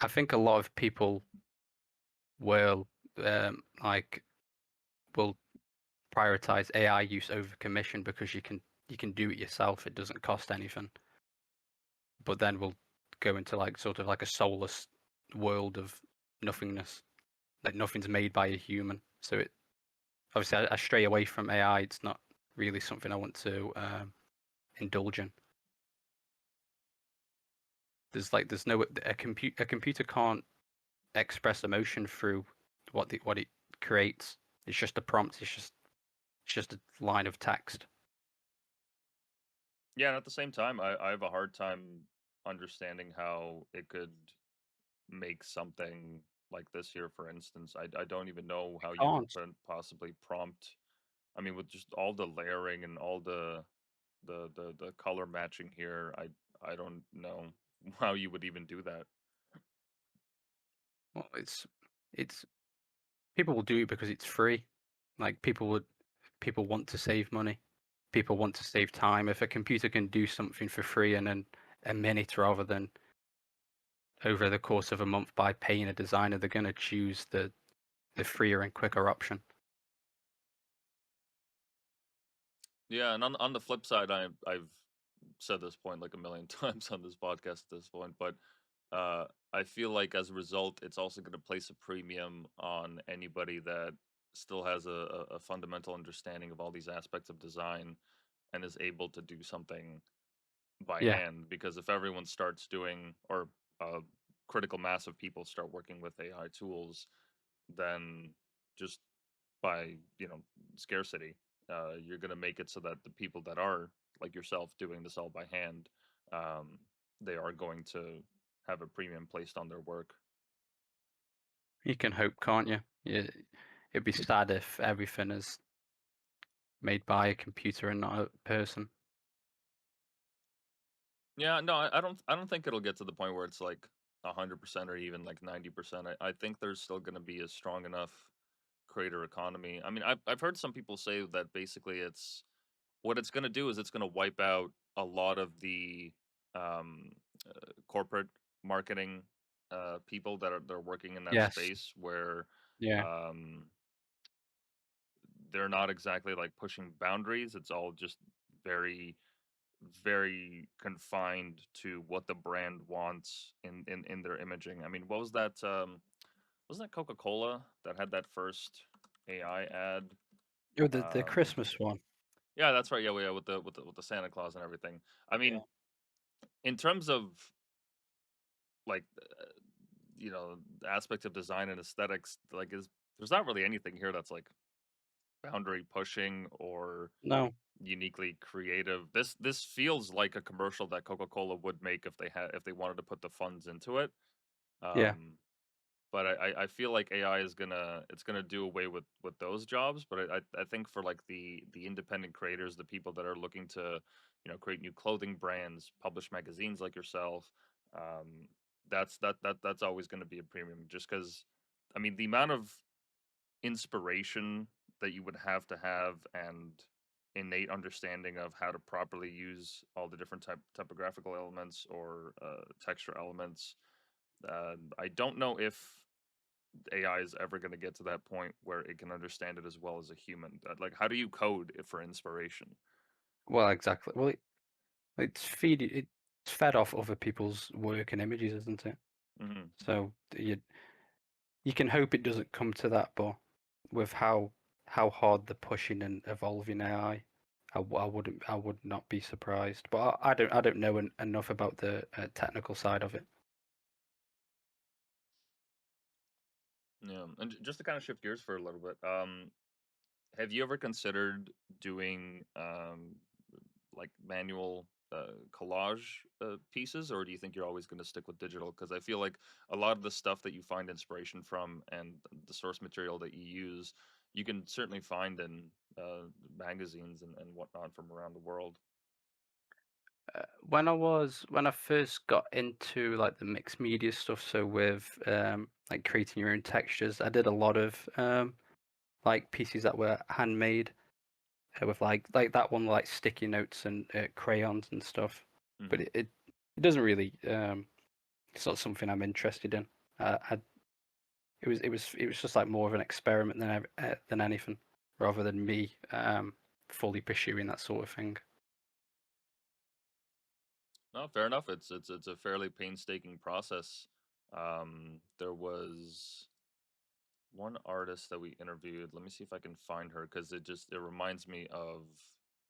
I think a lot of people will like will prioritize AI use over commission because you can do it yourself. It doesn't cost anything. But then we'll go into like sort of like a soulless world of nothingness. Like nothing's made by a human. So it obviously I stray away from AI. It's not really something I want to indulge in. There's no a computer can't express emotion through what it creates. It's just a prompt. It's just a line of text. Yeah, and at the same time, I have a hard time understanding how it could make something like this here, for instance. I don't even know It how you could can't. possibly prompt. I mean, with just all the layering and all the color matching here, I don't know how you would even do that. Well, it's people will do it because it's free. Like people want to save money. People want to save time. If a computer can do something for free in a minute rather than over the course of a month by paying a designer, they're going to choose the freer and quicker option. Yeah, and on the flip side, I've said this point like a million times on this podcast at this point, but I feel like as a result, it's also going to place a premium on anybody that still has a fundamental understanding of all these aspects of design and is able to do something by Yeah, hand. Because if everyone starts doing, or a critical mass of people start working with AI tools, then just by scarcity, you're going to make it so that the people that are like yourself doing this all by hand, um, they are going to have a premium placed on their work. you can hope, can't you? Yeah, it'd be sad if everything is made by a computer and not a person. Yeah, no, I don't think it'll get to the point where it's like 100% or even like 90%. I think there's still going to be a strong enough creator economy. I mean, I've heard some people say that basically it's what it's going to do is it's going to wipe out a lot of the um, corporate marketing people that are they're working in that Yes. space where Yeah. um, they're not exactly like pushing boundaries. It's all just very very confined to what the brand wants in their imaging. I mean, what was that? Wasn't that Coca Cola that had that first AI ad? Oh, the Um, Christmas one. yeah, that's right. Yeah, with the Santa Claus and everything. I Yeah. mean, in terms of like the aspect of design and aesthetics, like is there's not really anything here that's like boundary pushing or No. uniquely creative. This feels like a commercial that Coca Cola would make if they wanted to put the funds into it. Yeah. Um, but I feel like AI is gonna do away with those jobs. But I think for like the independent creators, the people that are looking to create new clothing brands, publish magazines like yourself, um, that's always going to be a premium. Just because, I mean, the amount of inspiration that you would have and innate understanding of how to properly use all the different typographical elements or texture elements. I don't know if AI is ever going to get to that point where it can understand it as well as a human. Like, how do you code it for inspiration? Well, exactly. Well, it's fed off other people's work and images, isn't it? Hmm. So you can hope it doesn't come to that, but with how hard they're pushing and evolving AI, I would not be surprised. But I don't know enough about the technical side of it. Yeah, and just to kind of shift gears for a little bit, have you ever considered doing like manual collage pieces, or do you think you're always going to stick with digital? Because I feel like a lot of the stuff that you find inspiration from and the source material that you use, you can certainly find in magazines and whatnot from around the world. When I first got into like the mixed media stuff, so with like creating your own textures, I did a lot of like pieces that were handmade with like that one like sticky notes and crayons and stuff. But Hmm. it doesn't really it's not something I'm interested in. It was just like more of an experiment than anything, rather than me fully pursuing that sort of thing. No, fair enough. It's a fairly painstaking process. There was one artist that we interviewed. Let me see if I can find her because it reminds me of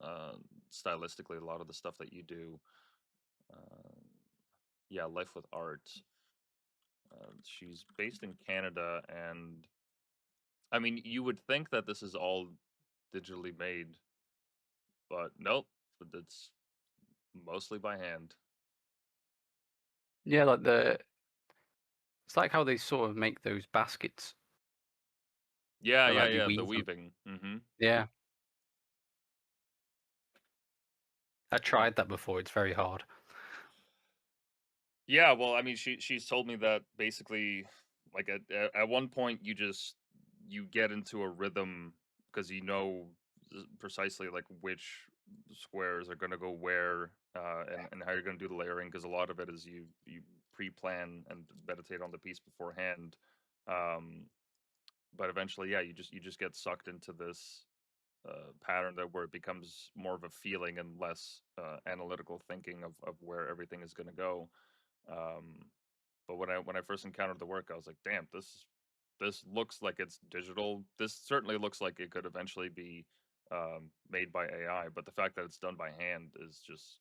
uh, stylistically a lot of the stuff that you do. Uh, yeah, Life with Art. She's based in Canada, and I mean, you would think that this is all digitally made, but nope, it's mostly by hand. Yeah, it's like how they sort of make those baskets, Yeah, or yeah, like they yeah. The weave them. weaving. Hmm. Yeah, I tried that before. It's very hard. Yeah, well, I mean, she's told me that basically, like at one point, you get into a rhythm because you know precisely like which squares are gonna go where, and how you're gonna do the layering. Because a lot of it is you pre-plan and meditate on the piece beforehand. Um, but eventually, yeah, you just get sucked into this pattern that where it becomes more of a feeling and less analytical thinking of where everything is gonna go. Um, but when I first encountered the work, I was like, "Damn, this looks like it's digital. This certainly looks like it could eventually be made by AI." But the fact that it's done by hand is just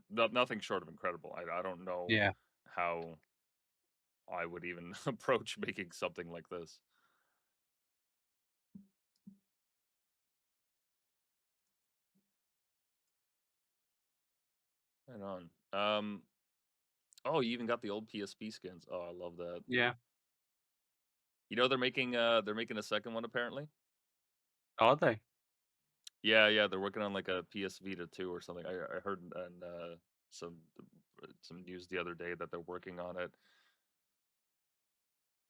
nothing short of incredible. I don't know Yeah. how I would even approach making something like this. Right on. Oh, you even got the old PSP skins. Oh, I love that. Yeah. You know they're making a second one apparently. Are they? Yeah, yeah, they're working on like a PS Vita 2 or something. I heard on some some news the other day that they're working on it.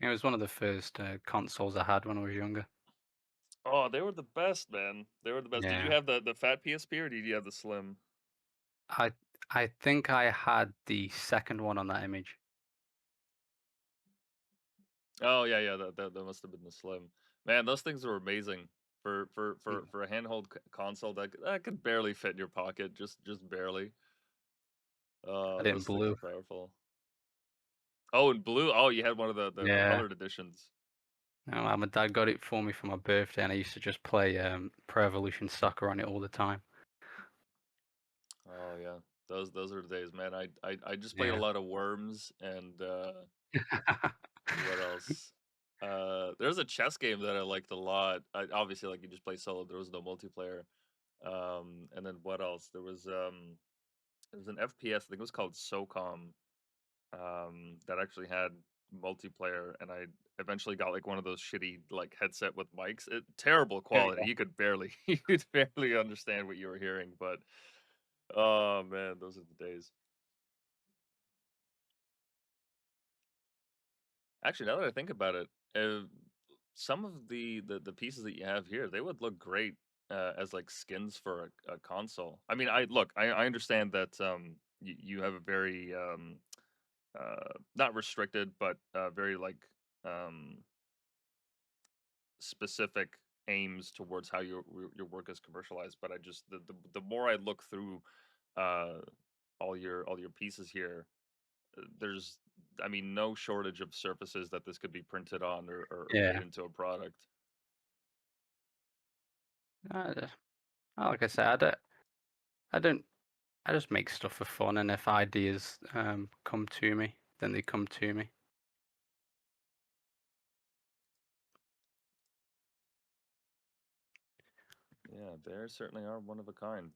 It was one of the first consoles I had when I was younger. Oh, they were the best, man. They were the best. Did you Yeah. have the fat PSP or did you have the slim? I I think I had the second one on that image. Oh yeah, yeah, that must have been the slim. Man, those things were amazing Mm. for a handheld console that could barely fit in your pocket, just barely. I Oh, didn't those things blue. are powerful. Oh, and blue. Oh, you had one of the Yeah. colored editions. No, my dad got it for me for my birthday, and I used to just play Pro Evolution Soccer on it all the time. Oh yeah, those are the days, man. I just played a Yeah. lot of Worms and what else? There's a chess game that I liked a lot. Obviously, like you just play solo. There was no multiplayer. And then what else? There was an FPS. I think it was called SOCOM. That actually had multiplayer, and I eventually got like one of those shitty like headset with mics. Terrible Yeah, quality. yeah. You could barely you could barely understand what you were hearing, but oh man, those are the days. Actually, now that I think about it, some of the pieces that you have here, they would look great as like skins for a console. I mean, I understand that you have a very not restricted, but very like um, specific aims towards how your work is commercialized. But I just the more I look through uh, all your pieces here, there's I mean, no shortage of surfaces that this could be printed on or made Yeah. into a product. Uh, like I said, I don't, I just make stuff for fun, and if ideas come to me, then they come to me. Yeah, they certainly are one of a kind.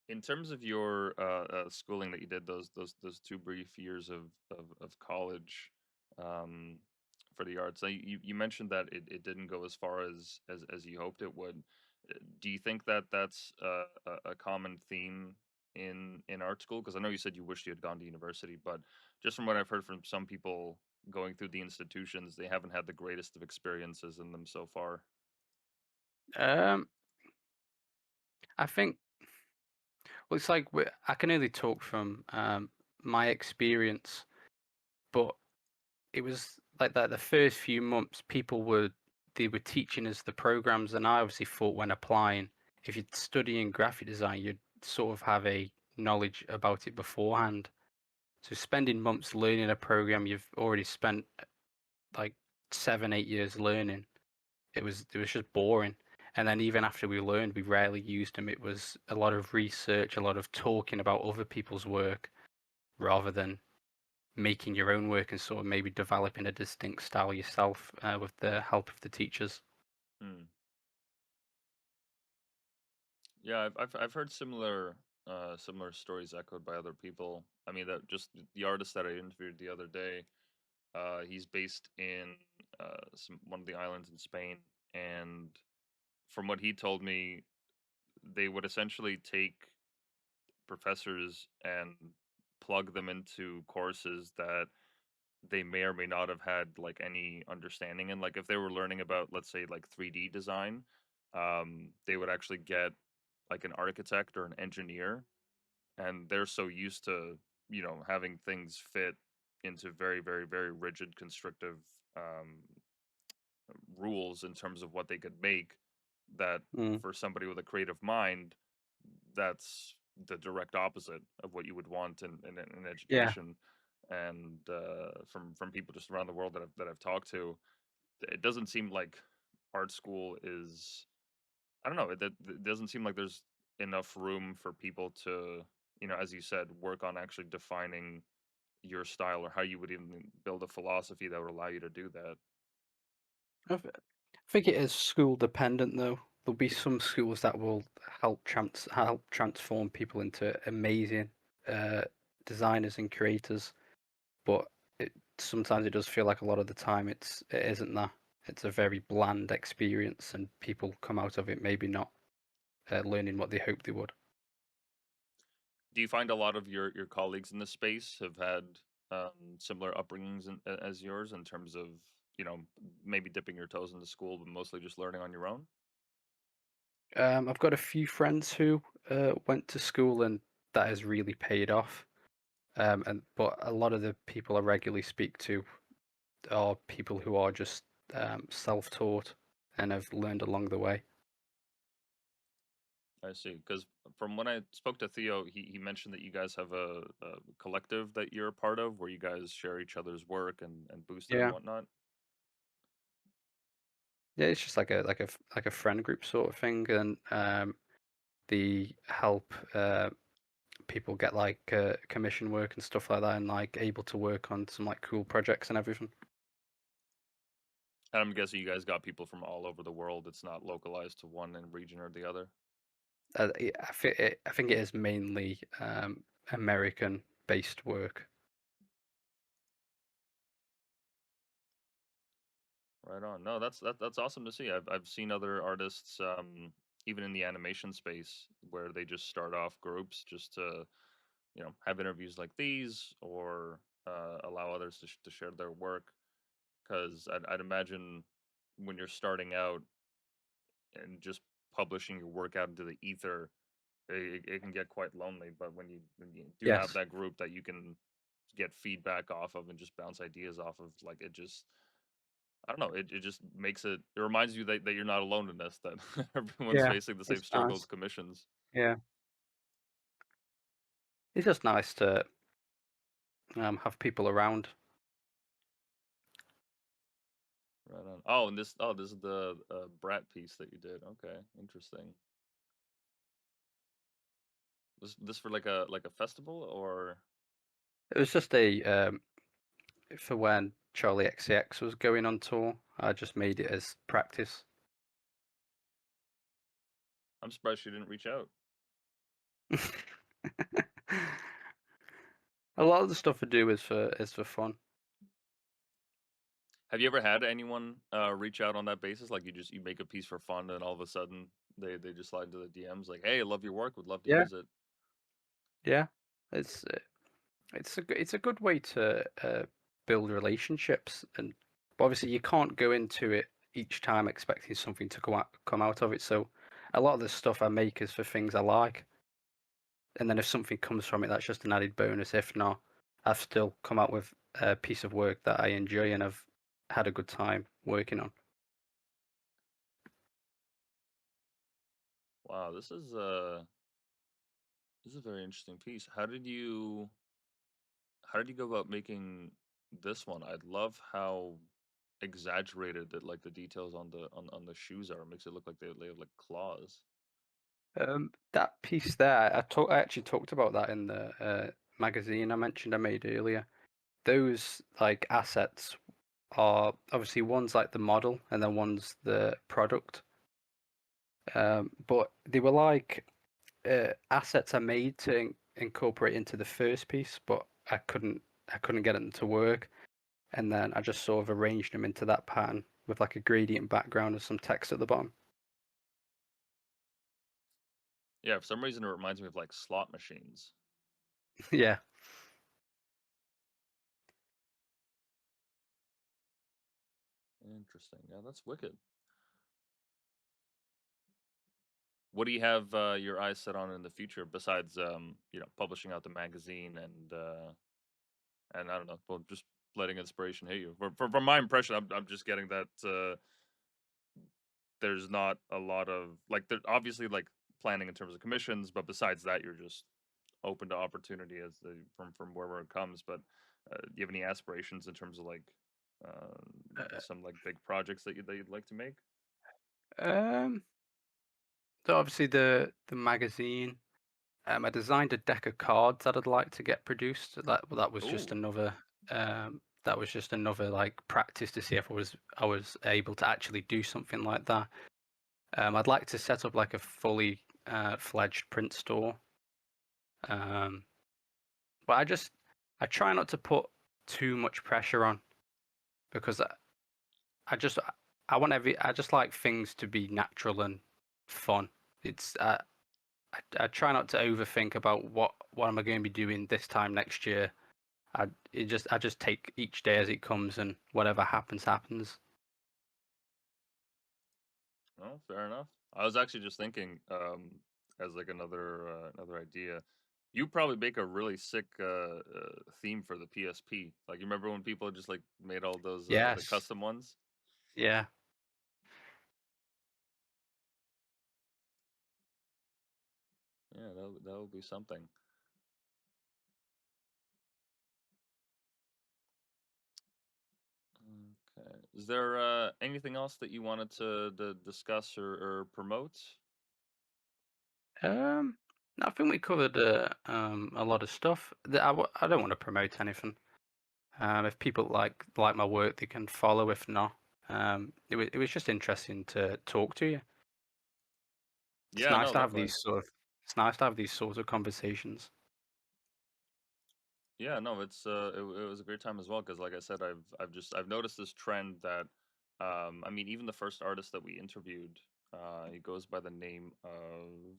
In terms of your schooling that you did those 2 brief years of college, um, for the arts. You mentioned that it didn't go as far as you hoped it would. Do you think that that's a common theme in art school? Because I know you said you wished you had gone to university, but just from what I've heard from some people going through the institutions, they haven't had the greatest of experiences in them so far. Um, I think well, it's like I can only talk from my experience, but it was like that the first few months people were they were teaching us the programs, and I obviously thought when applying, if you're studying graphic design, you'd sort of have a knowledge about it beforehand. So spending months learning a program you've already spent like 7, 8 years learning, it was just boring. And then even after we learned, we rarely used them. It was a lot of research, a lot of talking about other people's work rather than making your own work and sort of maybe developing a distinct style yourself with the help of the teachers. Hmm. Yeah, I've heard similar stories echoed by other people. I mean, that just the artist that I interviewed the other day. He's based in one of the islands in Spain, and from what he told me, they would essentially take professors and plug them into courses that they may or may not have had like any understanding in. Like if they were learning about, let's say, like 3D design, they would actually get like an architect or an engineer, and they're so used to having things fit into very very very rigid constrictive um, rules in terms of what they could make, that Mm, for somebody with a creative mind, that's the direct opposite of what you would want in yeah, education. And from people just around the world that I've talked to, it doesn't seem like art school is, I don't know, it doesn't seem like there's enough room for people to, as you said, work on actually defining your style, or how you would even build a philosophy that would allow you to do that. I think it is school dependent though. There'll be some schools that will help transform people into amazing uh, designers and creators, but sometimes it does feel like a lot of the time it isn't that. It's a very bland experience, and people come out of it maybe not learning what they hoped they would. Do you find a lot of your colleagues in this space have had similar upbringings as yours, in terms of maybe dipping your toes into school, but mostly just learning on your own? I've got a few friends who went to school, and that has really paid off. And but a lot of the people I regularly speak to are people who are just self-taught and have learned along the way. I see. Because from when I spoke to Theo, he mentioned that you guys have a collective that you're a part of, where you guys share each other's work and boost it and Yeah, whatnot. yeah, it's just like a friend group sort of thing, and the help people get like commission work and stuff like that, and like able to work on some like cool projects and everything. And I'm guessing you guys got people from all over the world. It's not localized to one region or the other. I think it is mainly American-based work. Right on. No, that's awesome to see. I've seen other artists, even in the animation space, where they just start off groups just to have interviews like these, or allow others to share their work. Because I'd imagine when you're starting out and just publishing your work out into the ether, it can get quite lonely. But when you do have Yes. that group that you can get feedback off of and just bounce ideas off of, like, it just, I don't know, it just makes it reminds you that you're not alone in this, that everyone's Yeah, facing the same it's struggle nice. with commissions. Yeah, it's just nice to have people around. Right on. Oh, and this is the Brat piece that you did. Okay, interesting. This for like a festival, or It was just a for when Charlie XCX was going on tour. I just made it as practice. I'm surprised she didn't reach out. A lot of the stuff I do is for fun. Have you ever had anyone reach out on that basis? Like you make a piece for fun, and all of a sudden they just slide into the DMs like, "Hey, I love your work. Would love to Yeah, use it." yeah. It's it's a good way to build relationships, and but obviously you can't go into it each time expecting something to come out of it. So a lot of the stuff I make is for things I like, and then if something comes from it, that's just an added bonus. If not, I've still come out with a piece of work that I enjoy and I've had a good time working on. Wow, this is a very interesting piece. How did you go about making this one? I love how exaggerated that like the details on on the shoes are. It makes it look like they have like claws. That piece there, I actually talked about that in the magazine I mentioned I made earlier. Those like assets are obviously one's like the model and then one's the product. But they were like assets I made to incorporate into the first piece, but I couldn't get them to work, and then I just sort of arranged them into that pattern with like a gradient background and some text at the bottom. Yeah, for some reason it reminds me of like slot machines. Yeah. Interesting. Yeah, that's wicked. What do you have your eyes set on in the future besides publishing out the magazine and I don't know, well, just letting inspiration hit you. From my impression, I'm just getting that there's not a lot of like there obviously like planning in terms of commissions, but besides that, you're just open to opportunity as from wherever it comes. But do you have any aspirations in terms of like maybe Uh, some like big projects that you'd like to make? Um, so obviously the magazine. I designed a deck of cards that I'd like to get produced. That was just Oh, another like practice to see if I was able to actually do something like that. I'd like to set up like a fully fledged print store. Um, but I try not to put too much pressure on because I just I just like things to be natural and fun. It's I try not to overthink about what am I going to be doing this time next year. I just take each day as it comes, and whatever happens happens. well, fair enough. I was actually just thinking, as like another idea, you probably make a really sick theme for the PSP. Like you remember when people just like made all those the Yes, custom ones? yeah. Yeah, that would be something. Okay. Is there anything else that you wanted to discuss or promote? Um, no, I think we covered a lot of stuff. I don't want to promote anything. If people like my work, they can follow. If not, it was just interesting to talk to you. It's Yeah, nice no, to have likewise. it's nice to have these sorts of conversations. Yeah, no, it was a great time as well because like I said, I've noticed this trend that I mean even the first artist that we interviewed, he goes by the name of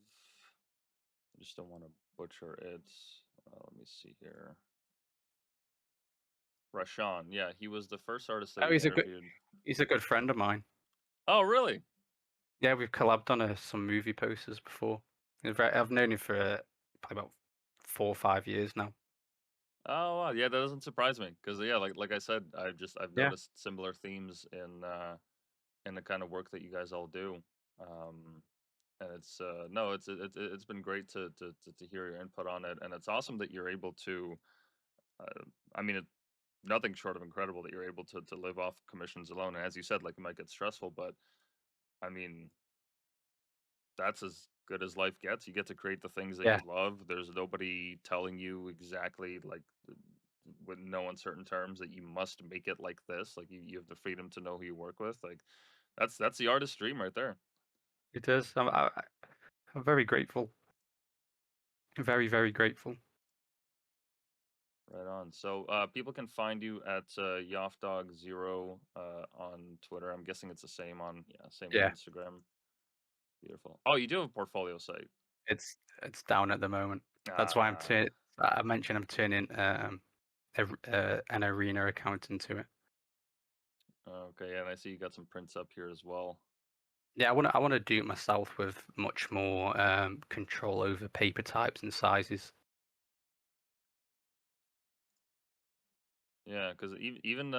I just don't want to butcher it. Let me see here. Rashawn. Yeah, he was the first artist that Oh, we interviewed. he's a good friend of mine. Oh, really? Yeah, we've collabed on some movie posters before. I've known him for probably about 4 or 5 years now. Oh, wow. Yeah, that doesn't surprise me because yeah, like I said, I've Yeah, noticed similar themes in the kind of work that you guys all do. Um, and it's no, it's been great to hear your input on it, and it's awesome that you're able to. I mean, nothing short of incredible that you're able to live off commissions alone. And as you said, like it might get stressful, but I mean, that's as good as life gets. You get to create the things that yeah, you love. There's nobody telling you exactly like with no uncertain terms that you must make it like this. Like you have the freedom to know who you work with. Like that's the artist dream right there. it is. I'm very grateful. Very, very grateful. Right on. So, people can find you at Yoffdog0 on Twitter. I'm guessing it's the same on same on Yeah, Instagram. Beautiful. Oh, you do have a portfolio site. it's down at the moment. That's why Ah, I mentioned I'm turning an arena account into it. okay. And I see you got some prints up here as well. Yeah, I wanna do it myself with much more control over paper types and sizes. Yeah, because even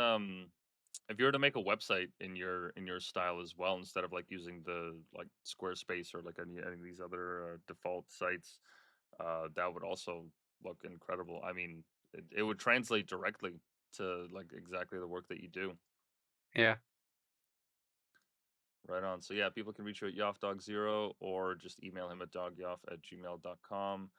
if you were to make a website in your style as well, instead of like using the like Squarespace or like any of these other default sites, that would also look incredible. I mean, it would translate directly to like exactly the work that you do. Yeah, Right on. So yeah, people can reach you at yoffdog0 or just email him at dogyoff@gmail.com.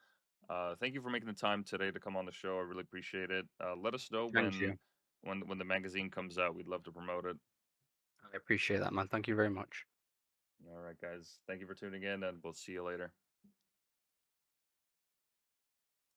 Thank you for making the time today to come on the show. I really appreciate it. Let us know thank you. when the magazine comes out. We'd love to promote it. I appreciate that, man. Thank you very much. All right, guys. Thank you for tuning in, and we'll see you later.